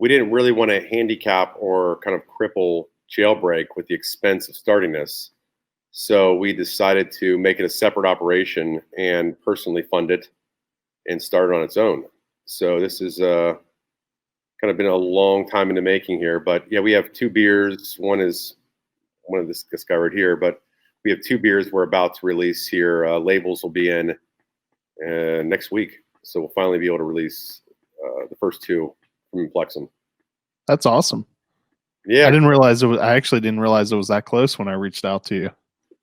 we didn't really want to handicap or kind of cripple Jailbreak with the expense of starting this. So we decided to make it a separate operation and personally fund it and start it on its own. So this is kind of been a long time in the making here. But yeah, we have 2 beers. One is one of this guy right here, but we have 2 beers we're about to release here. Labels will be in next week. So we'll finally be able to release the first 2 from Implexum. That's awesome. Yeah. I actually didn't realize it was that close when I reached out to you.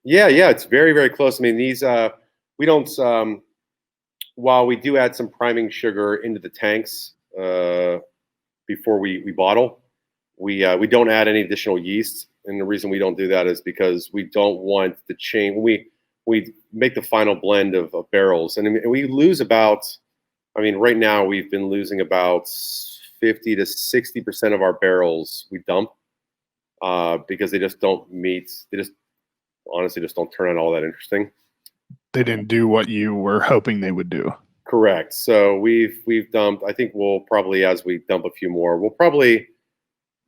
Yeah, it's very, very close. I mean, these we don't. While we do add some priming sugar into the tanks before we bottle, we don't add any additional yeast. And the reason we don't do that is because we don't want the chain. When we make the final blend of barrels, and we lose about. I mean, right now we've been losing about 50 to 60% of our barrels we dump because they just don't meet. They just honestly just don't turn out all that interesting. They didn't do what you were hoping they would do. Correct. So we've dumped. I think we'll probably, as we dump a few more, we'll probably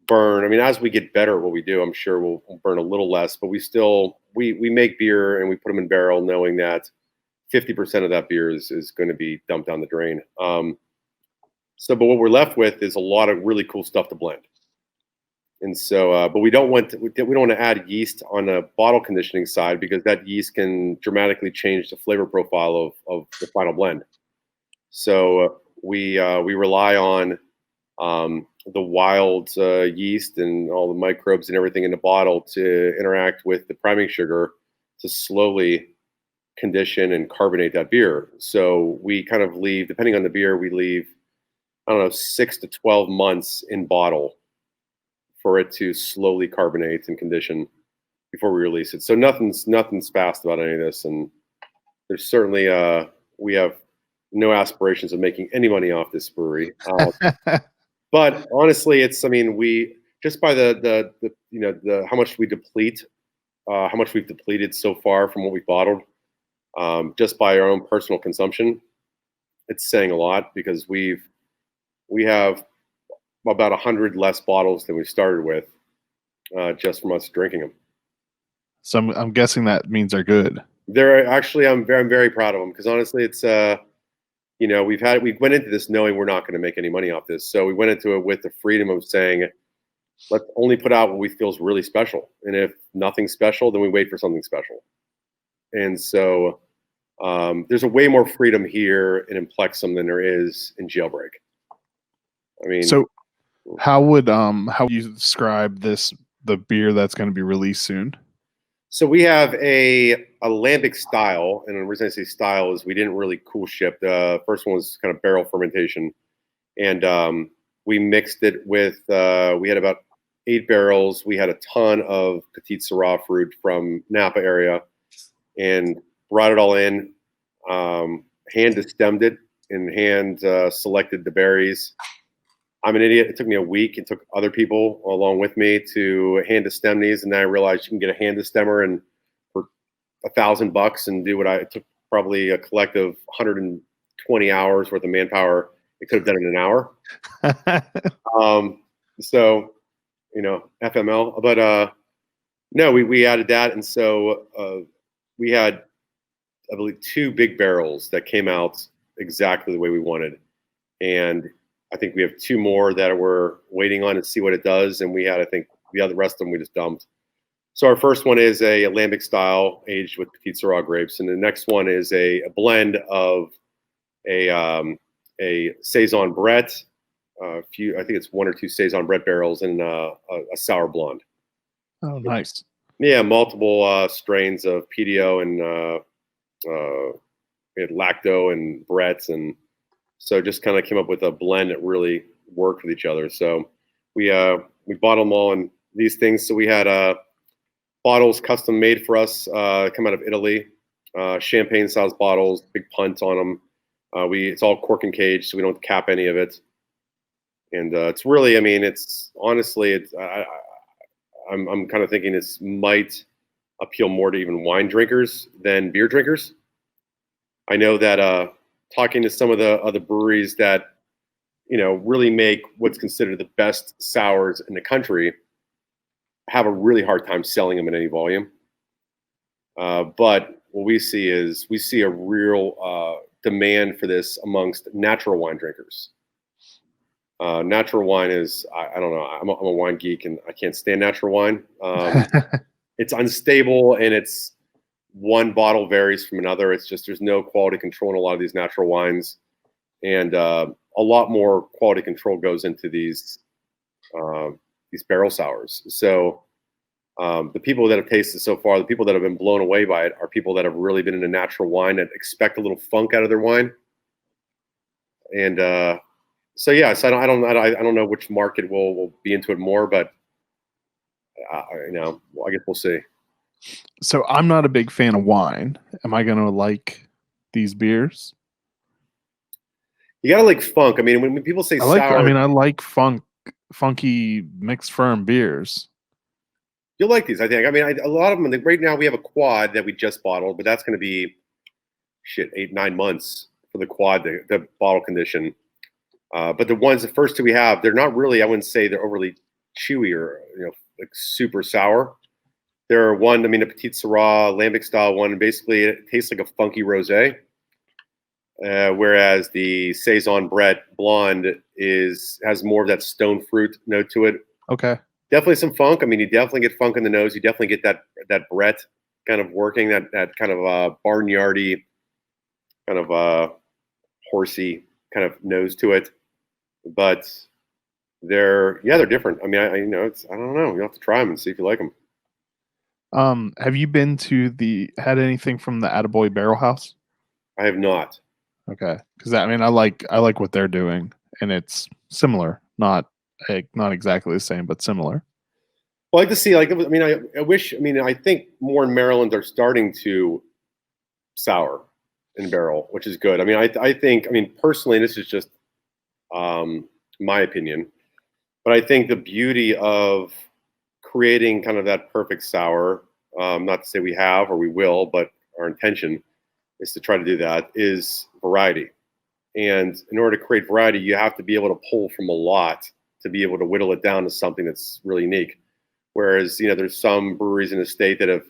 burn. I mean, as we get better at what we do, I'm sure we'll burn a little less. But we still we make beer and we put them in barrel, knowing that 50% of that beer is going to be dumped down the drain. But what we're left with is a lot of really cool stuff to blend. And so, but we don't want to add yeast on the bottle conditioning side because that yeast can dramatically change the flavor profile of the final blend. So we rely on the wild yeast and all the microbes and everything in the bottle to interact with the priming sugar to slowly condition and carbonate that beer. So we kind of leave, depending on the beer, we leave, I don't know, 6 to 12 months in bottle for it to slowly carbonate and condition before we release it. So nothing's fast about any of this. And there's certainly, we have no aspirations of making any money off this brewery. But honestly, we just by the how much we deplete, how much we've depleted so far from what we bottled, just by our own personal consumption, it's saying a lot because we have about 100 less bottles than we started with, just from us drinking them. So I'm guessing that means they're good. They're actually, I'm very proud of them because honestly, it's we went into this knowing we're not going to make any money off this, so we went into it with the freedom of saying, let's only put out what we feel is really special, and if nothing's special, then we wait for something special. And so there's a way more freedom here in Implexum than there is in Jailbreak. I mean, so how would you describe the beer that's going to be released soon? So we have a lambic style, and the reason I say style is we didn't really cool ship. The first one was kind of barrel fermentation, and we mixed it with. We had about 8 barrels. We had a ton of Petite Syrah fruit from Napa area, and brought it all in. Hand destemmed it and hand selected the berries. I'm an idiot. It took me a week. It took other people along with me to hand destem these, and then I realized you can get a hand destemmer and for $1,000 and do it took probably a collective 120 hours worth of manpower. It could have done it in an hour. So, FML. But no, we added that, and so we had I believe, 2 big barrels that came out exactly the way we wanted. And I think we have 2 more that we're waiting on to see what it does. And we had, I think, the rest of them we just dumped. So our first one is a lambic style aged with Petit Syrah grapes, and the next one is a blend of a saison Brett, I think it's 1 or 2 saison Brett barrels, and a sour blonde. Oh, nice. Yeah, multiple strains of PDO and we had lacto and Brett's, and so just kind of came up with a blend that really worked with each other. So we bottled them all in these things. So we had bottles custom made for us, come out of Italy, champagne size bottles, big punt on them. It's all cork and cage, so we don't cap any of it. And it's really, I mean, it's honestly, I'm kind of thinking this might appeal more to even wine drinkers than beer drinkers. I know that talking to some of the other breweries that, really make what's considered the best sours in the country, have a really hard time selling them in any volume. But what we see is a real demand for this amongst natural wine drinkers. Natural wine is, I don't know, I'm a wine geek and I can't stand natural wine. It's unstable, and it's one bottle varies from another. It's just, there's no quality control in a lot of these natural wines. And a lot more quality control goes into these barrel sours. So the people that have tasted so far, the people that have been blown away by it, are people that have really been into natural wine, that expect a little funk out of their wine. And so yeah, so I don't know which market will be into it more, but I guess we'll see. So I'm not a big fan of wine. Am I going to like these beers? You gotta like funk. I mean, when people say sour, I like funky mixed firm beers. You'll like these, I think. I mean, a lot of them. Right now, we have a quad that we just bottled, but that's going to be 8-9 months for the quad, the bottle condition. But the first 2 we have, they're not really, I wouldn't say they're overly chewy or like super sour. They're a Petit Syrah lambic style one, and basically it tastes like a funky rosé. Whereas the saison Brett blonde has more of that stone fruit note to it. Okay. Definitely some funk. I mean, you definitely get funk in the nose. You definitely get that Brett kind of working, that kind of barnyardy, kind of horsey kind of nose to it. But they're different. I mean, I don't know. You'll have to try them and see if you like them. Have you been had anything from the Attaboy Barrel House? I have not. Okay, because I like what they're doing, and it's similar, not exactly the same, but similar. Well, I like to see. I think more in Maryland are starting to sour in barrel, which is good. I mean, I think personally, this is just my opinion, but I think the beauty of creating kind of that perfect sour, not to say we have or we will, but our intention is to try to do that, is variety. And in order to create variety, you have to be able to pull from a lot to be able to whittle it down to something that's really unique. Whereas, there's some breweries in the state that have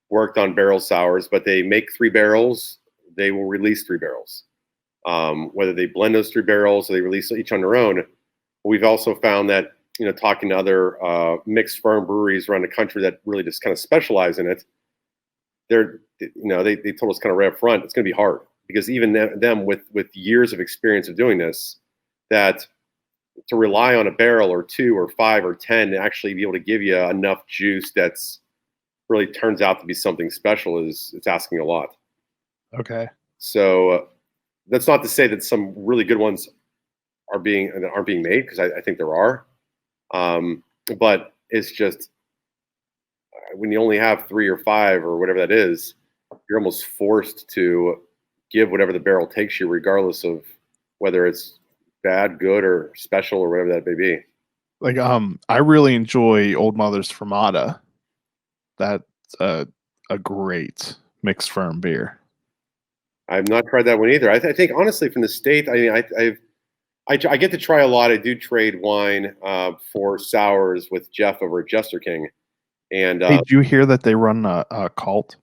worked on barrel sours, but they make 3 barrels, they will release 3 barrels. Whether they blend those 3 barrels or they release each on their own. We've also found that, talking to other mixed firm breweries around the country that really just kind of specialize in it, they told us kind of right up front, it's going to be hard, because even them with years of experience of doing this, that to rely on a barrel or 2 or 5 or 10 to actually be able to give you enough juice that's really turns out to be something special it's asking a lot. Okay. So that's not to say that some really good ones aren't being made, because I think there are. But it's just when you only have 3 or 5 or whatever that is, you're almost forced to give whatever the barrel takes you, regardless of whether it's bad, good, or special, or whatever that may be. Like, I really enjoy Old Mother's Fermata. That's a great mixed firm beer. I've not tried that one either. I think honestly, from the state, I get to try a lot. I do trade wine for sours with Jeff over at Jester King. And hey, did you hear that they run a cult?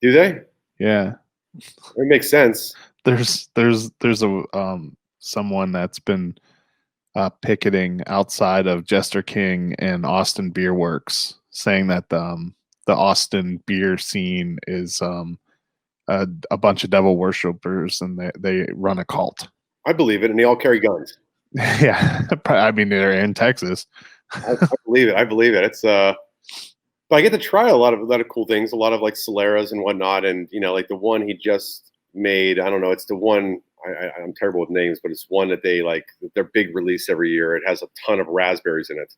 Do they? Yeah. It makes sense. There's a someone that's been picketing outside of Jester King and Austin Beer Works, saying that the Austin beer scene is a bunch of devil worshippers, and they run a cult. I believe it, and they all carry guns. Yeah, I mean they're in Texas. I believe it. I believe it. It's but I get to try a lot of cool things, a lot of like Soleras and whatnot, and like the one he just made. I don't know. It's the one. I'm terrible with names, but it's one that they like their big release every year. It has a ton of raspberries in it.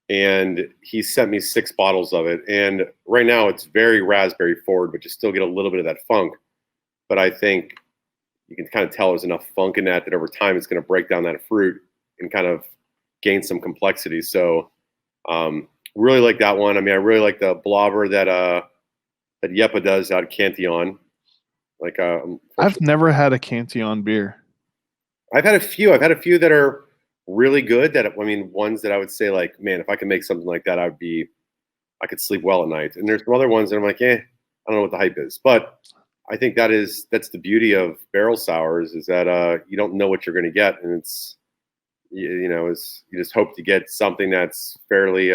And he sent me 6 bottles of it. And right now it's very raspberry forward, but you still get a little bit of that funk. But I think you can kind of tell there's enough funk in that over time it's going to break down that fruit and kind of gain some complexity. So really like that one. I mean, I really like the blobber that Yepa does out of Cantillon. Like I've never had a Cantillon beer. I've had a few that are really good. Ones that I would say like, man, if I could make something like that, I could sleep well at night. And there's some other ones that I'm like, I don't know what the hype is. But I think that's the beauty of barrel sours is that you don't know what you're going to get, and it's you just hope to get something that's fairly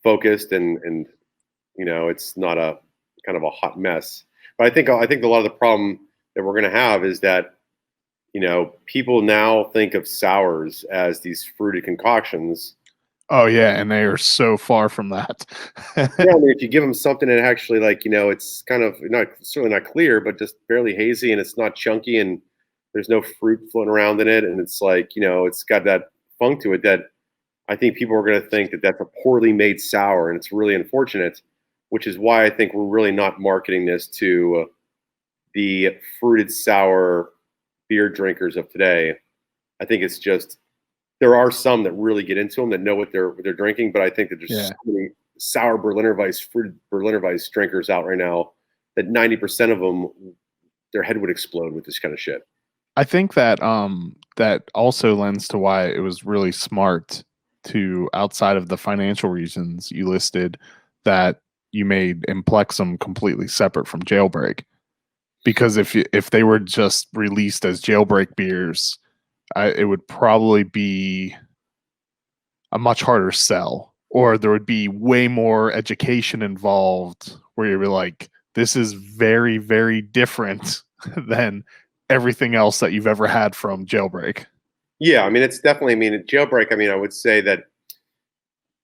focused and it's not a kind of a hot mess. But I think a lot of the problem that we're going to have is that people now think of sours as these fruited concoctions. Oh yeah, and they are so far from that. Yeah, I mean, if you give them something that actually it's kind of certainly not clear, but just barely hazy, and it's not chunky, and there's no fruit floating around in it, and it's like it's got that funk to it that I think people are going to think that that's a poorly made sour, and it's really unfortunate, which is why I think we're really not marketing this to the fruited sour beer drinkers of today. I think it's just there are some that really get into them that know what they're drinking, but I think that there's so many sour Berliner Weiss, fruited Berliner Weiss drinkers out right now that 90% of them, their head would explode with this kind of shit. I think that that also lends to why it was really smart to, outside of the financial reasons you listed, that you made Implexum completely separate from Jailbreak. Because if they were just released as Jailbreak beers, it would probably be a much harder sell, or there would be way more education involved where you're like, this is very, very different than everything else that you've ever had from Jailbreak. Yeah, I mean, it's definitely, Jailbreak, I would say that,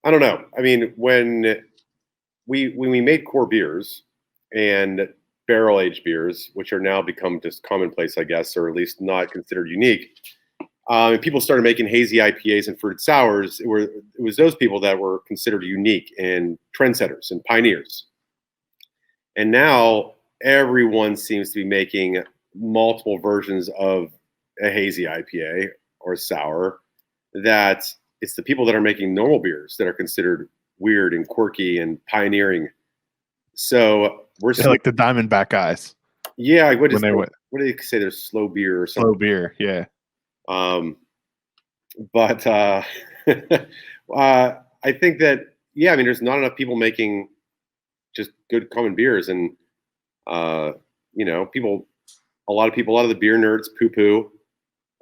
I don't know. I mean, when we made core beers and barrel aged beers, which are now become just commonplace, I guess, or at least not considered unique, and people started making hazy IPAs and fruited sours, it was those people that were considered unique and trendsetters and pioneers. And now everyone seems to be making multiple versions of a hazy IPA or sour, that it's the people that are making normal beers that are considered weird and quirky and pioneering. So we're like the Diamondback guys. Yeah, what do they say? There's slow beer or something. Slow beer, yeah. But I think that there's not enough people making just good common beers, and people, a lot of the beer nerds poo-poo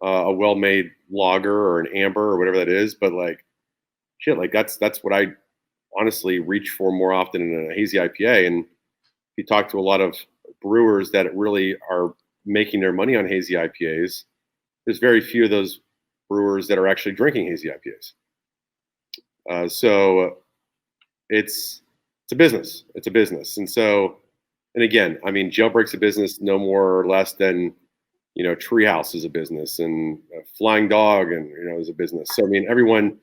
a well-made lager or an amber or whatever that is, but like shit, like that's what I honestly reach for more often in a hazy IPA. And if you talk to a lot of brewers that really are making their money on hazy IPAs, there's very few of those brewers that are actually drinking hazy IPAs. So it's a business. It's a business. And so, and again, Jailbreak's a business no more or less than, Treehouse is a business, and Flying Dog is a business. So, everyone,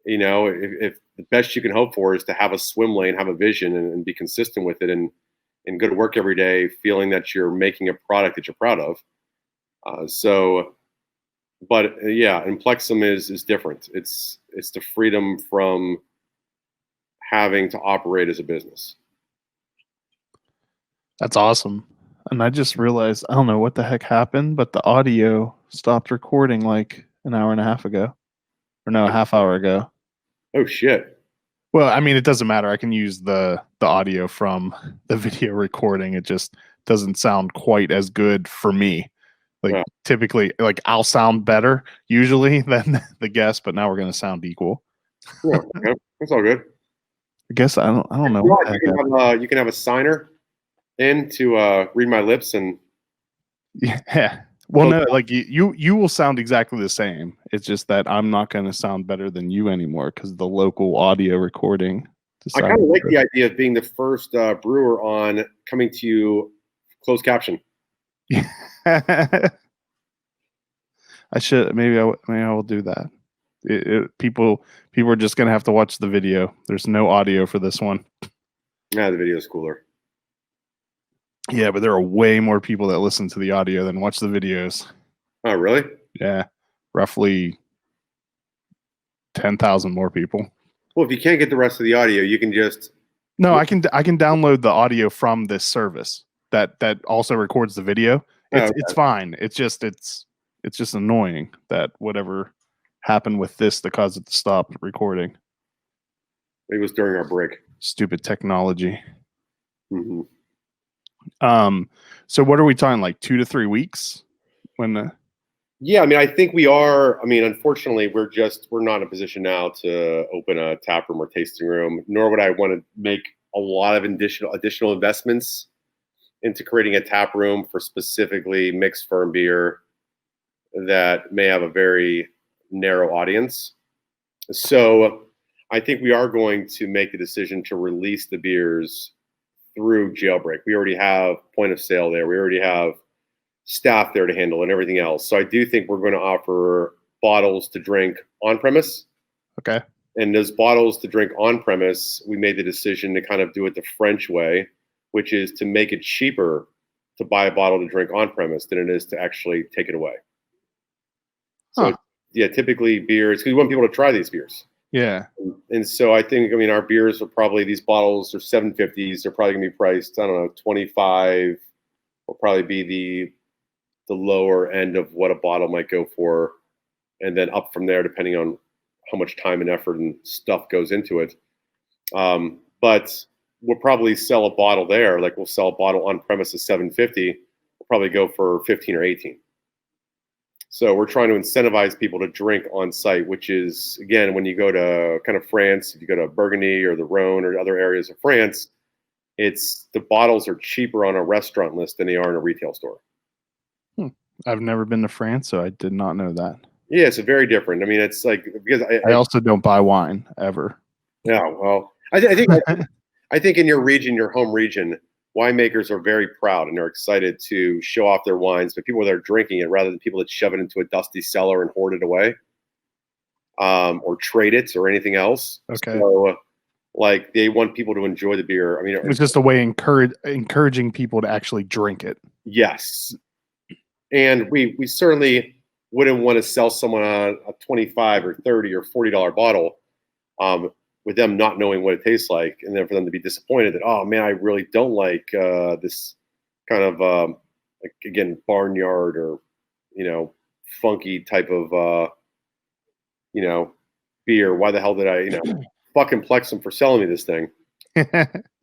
if the best you can hope for is to have a swim lane, have a vision, and be consistent with it, and go to work every day feeling that you're making a product that you're proud of. But Implexum is different. It's the freedom from having to operate as a business. That's awesome. And I just realized, I don't know what the heck happened, but the audio stopped recording like an hour and a half ago. Or no, a half hour ago. Oh shit. Well, I mean, it doesn't matter. I can use the audio from the video recording. It just doesn't sound quite as good for me. Like Yeah. typically, like I'll sound better usually than the guest, but now we're gonna sound equal. Yeah, okay. That's all good. I guess I don't know. You, What want, the you, heck can have, you can have a signer in to read my lips and yeah. Well, no, like you will sound exactly the same. It's just that I'm not going to sound better than you anymore because the local audio recording. I kind of like the idea of being the first brewer on coming to you closed caption. Yeah. I should maybe I will do that. People are just going to have to watch the video. There's no audio for this one. Yeah, the video is cooler. Yeah, but there are way more people that listen to the audio than watch the videos. Oh, really? Yeah, roughly 10,000 more people. Well, if you can't get the rest of the audio, you can just No, I can download the audio from this service that also records the video. It's fine. It's just annoying that whatever happened with this that caused it to stop recording. It was during our break. Stupid technology. Mm-hmm. So what are we talking, like 2 to 3 weeks? When Yeah, I mean, I think we are. I mean, unfortunately, we're not in a position now to open a tap room or tasting room, nor would I want to make a lot of additional investments into creating a tap room for specifically mixed firm beer that may have a very narrow audience. So I think we are going to make the decision to release the beers through Jailbreak. We already have point of sale there. We already have staff there to handle and everything else. So I do think we're going to offer bottles to drink on premise. Okay. And those bottles to drink on premise, we made the decision to kind of do it the French way, which is to make it cheaper to buy a bottle to drink on premise than it is to actually take it away. So yeah, typically beers, because we want people to try these beers. Yeah. And so I think, I mean, our beers are probably, these bottles are $7.50s. They're probably gonna be priced, I don't know, 25 will probably be the lower end of what a bottle might go for, and then up from there depending on how much time and effort and stuff goes into it. But we'll probably sell a bottle there, like we'll sell a bottle on premise at $7.50. We'll probably go for 15 or 18. So we're trying to incentivize people to drink on site, which is, again, when you go to kind of France, if you go to Burgundy or the Rhone or other areas of France, it's the bottles are cheaper on a restaurant list than they are in a retail store. I've never been to France, so I did not know that. Yeah, it's very different. I mean, it's like, because I also don't buy wine ever. Yeah, well, I think in your region, your home region, winemakers are very proud and they're excited to show off their wines, but people that are drinking it rather than people that shove it into a dusty cellar and hoard it away, or trade it or anything else. Okay. So, like, they want people to enjoy the beer. I mean, It's just a way encouraging people to actually drink it. Yes. And we certainly wouldn't want to sell someone a $25 or $30 or $40 bottle with them not knowing what it tastes like, and then for them to be disappointed that, oh man, I really don't like this kind of like, again, barnyard or funky type of beer. Why the hell did I fuck Implexum for selling me this thing?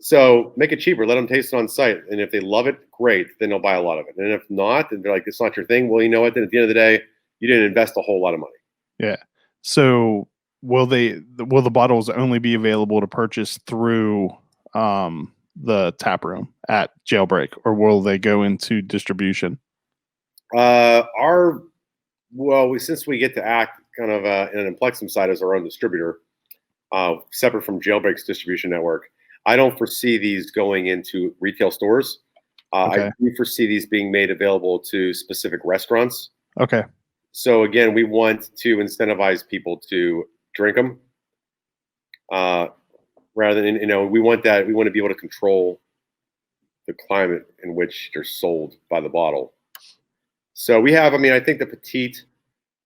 So make it cheaper. Let them taste it on site, and if they love it, great. Then they'll buy a lot of it. And if not, then they're like, it's not your thing. Well, you know what? Then at the end of the day, you didn't invest a whole lot of money. Yeah. So will the bottles only be available to purchase through the tap room at Jailbreak, or will they go into distribution? Since we get to act kind of in an Implexum side as our own distributor, separate from Jailbreak's distribution network, I don't foresee these going into retail stores. Okay. I do foresee these being made available to specific restaurants. Okay. So again, we want to incentivize people to drink them, rather than we want to be able to control the climate in which they're sold by the bottle. So we have, I think the Petite,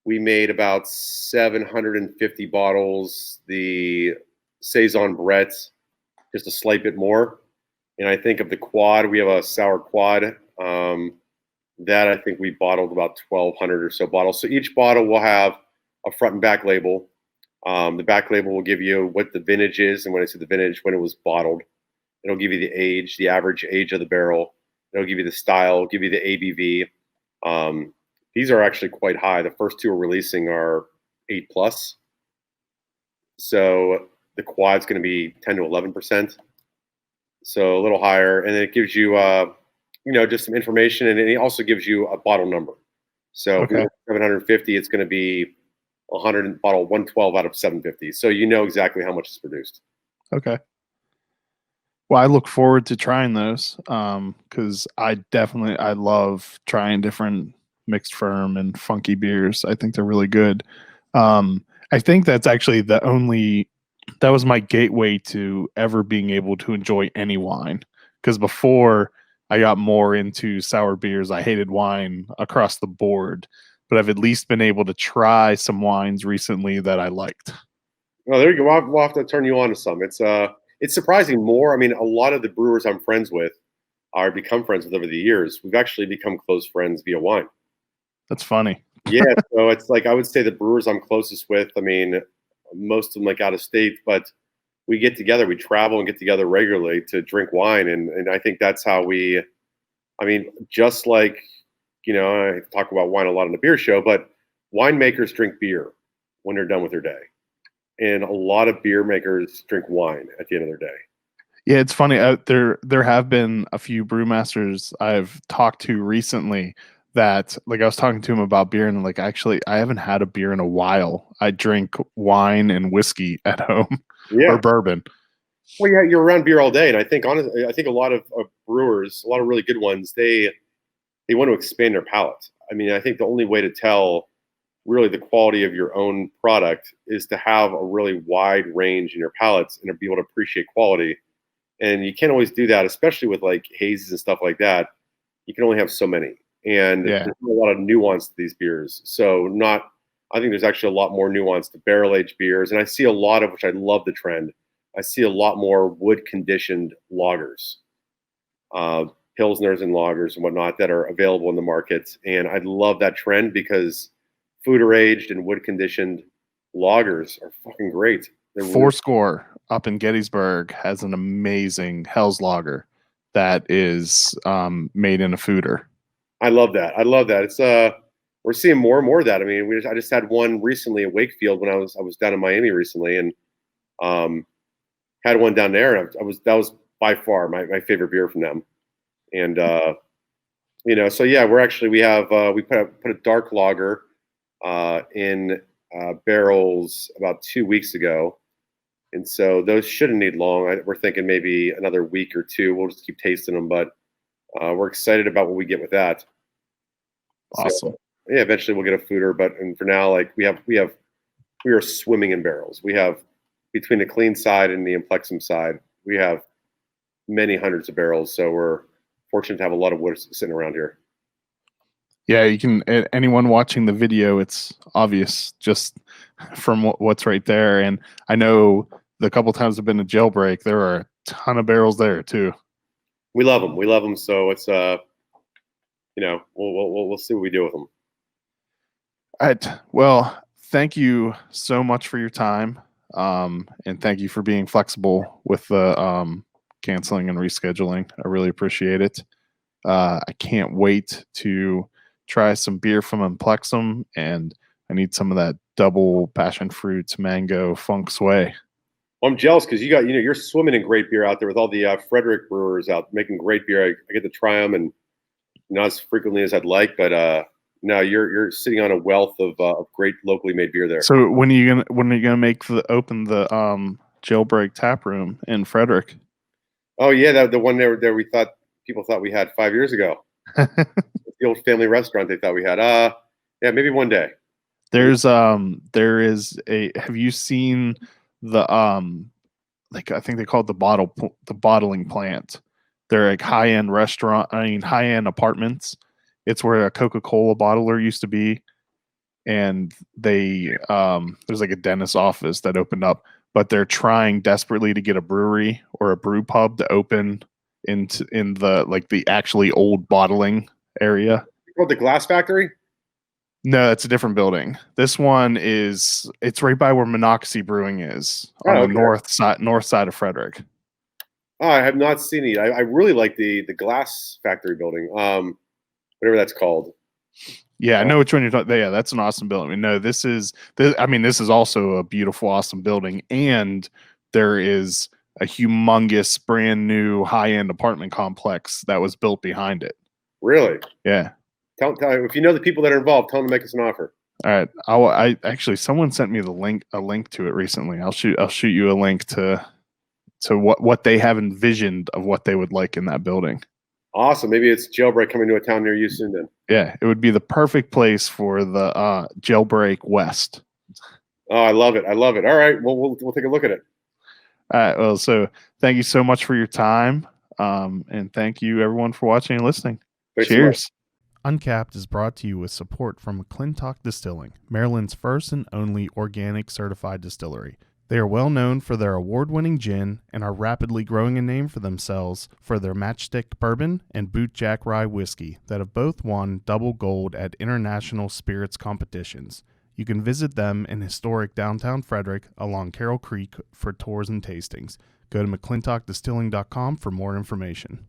we made about 750 bottles. The Saison Brett, just a slight bit more. And I think of the Quad, we have a sour Quad. That I think we bottled about 1,200 or so bottles. So each bottle will have a front and back label. The back label will give you what the vintage is, and when I say the vintage, when it was bottled. It'll give you the age, the average age of the barrel. It'll give you the style, give you the ABV. These are actually quite high. The first two we're releasing are 8 plus. So the quad's going to be 10 to 11%. So a little higher. And then it gives you, just some information. And it also gives you a bottle number. So if Okay. 750, it's going to be 100 bottle 112 out of 750. So you know exactly how much is produced. Okay. Well, I look forward to trying those because I love trying different mixed firm and funky beers. I think they're really good. I think that's actually that was my gateway to ever being able to enjoy any wine. Because before I got more into sour beers, I hated wine across the board. But I've at least been able to try some wines recently that I liked. Oh, there you go. We'll have to turn you on to some. It's surprising more. I mean, a lot of the brewers I'm friends with are become friends with over the years. We've actually become close friends via wine. That's funny. Yeah, so it's like I would say the brewers I'm closest with. I mean, most of them like out of state, but we get together, we travel and get together regularly to drink wine, and I think that's how we. I mean, just like I talk about wine a lot on the beer show, but winemakers drink beer when they're done with their day. And a lot of beer makers drink wine at the end of their day. Yeah, it's funny. There have been a few brewmasters I've talked to recently that, like, I was talking to him about beer, and like, actually, I haven't had a beer in a while. I drink wine and whiskey at home Yeah. or bourbon. Well, yeah, you're around beer all day, and I think honestly, I think a lot of brewers, a lot of really good ones, they want to expand their palate. I mean, I think the only way to tell really the quality of your own product is to have a really wide range in your palates and to be able to appreciate quality. And you can't always do that, especially with like hazes and stuff like that. You can only have so many, and Yeah. there's a lot of nuance to these beers. So I think there's actually a lot more nuance to barrel aged beers, and I see a lot of, which I love the trend. I see a lot more wood conditioned lagers, pilsners and lagers and whatnot that are available in the market, and I love that trend because foeder aged and wood conditioned lagers are fucking great. They're Fourscore up in Gettysburg has an amazing Hell's Lager that is made in a foeder. I love that. I love that. It's we're seeing more and more of that. I mean, I just had one recently at Wakefield when I was down in Miami recently, and had one down there, and that was by far my favorite beer from them. And so yeah, we put a dark lager in barrels about 2 weeks ago, and so those shouldn't need long. We're thinking maybe another week or two. We'll just keep tasting them, but we're excited about what we get with that. Awesome. So, yeah, eventually we'll get a foeder, and for now, like we are swimming in barrels. We have, between the clean side and the Implexum side, we have many hundreds of barrels. So we're fortunate to have a lot of wood sitting around here. Yeah, you can. Anyone watching the video, it's obvious just from what's right there. And I know the couple times I've been to Jailbreak, there are a ton of barrels there too. We love them. We love them. So it's we'll see what we do with them. All right. Well, thank you so much for your time, and thank you for being flexible with the canceling and rescheduling. I really appreciate it. I can't wait to try some beer from Implexum, and I need some of that double passion fruits mango funk sway. Well, I'm jealous because you're swimming in great beer out there with all the Frederick brewers out making great beer. I get to try them, and not as frequently as I'd like, but no, you're sitting on a wealth of great locally made beer there. So when are you gonna open the Jailbreak tap room in Frederick? Oh yeah, the one there people thought we had 5 years ago. The old family restaurant they thought we had. Yeah, maybe one day. There is have you seen the like, I think they call it the bottling plant. They're like high-end high-end apartments. It's where a Coca-Cola bottler used to be, and they there's like a dentist office that opened up, but they're trying desperately to get a brewery or a brew pub to open in the actually old bottling area. Called the Glass Factory. No, it's a different building. This one it's right by where Monocacy Brewing is on Oh, the okay. north side of Frederick. Oh, I have not seen it. I really like the glass factory building. Whatever that's called. Yeah, I know which one you're talking. Yeah, that's an awesome building. I mean, no, this is also a beautiful, awesome building, and there is a humongous, brand new, high end apartment complex that was built behind it. Really? Yeah. Tell if you know the people that are involved, tell them to make us an offer. All right. I actually someone sent me a link to it recently. I'll shoot you a link to what they have envisioned of what they would like in that building. Awesome. Maybe it's Jailbreak coming to a town near you soon then. Yeah, it would be the perfect place for the Jailbreak West. Oh, I love it. I love it. All right. Well, we'll take a look at it. All right. Well, so thank you so much for your time. And thank you everyone for watching and listening. Thanks so much. Cheers. Uncapped is brought to you with support from McClintock Distilling, Maryland's first and only organic certified distillery. They are well known for their award-winning gin and are rapidly growing a name for themselves for their Matchstick Bourbon and Bootjack Rye Whiskey that have both won double gold at international spirits competitions. You can visit them in historic downtown Frederick along Carroll Creek for tours and tastings. Go to mcclintockdistilling.com for more information.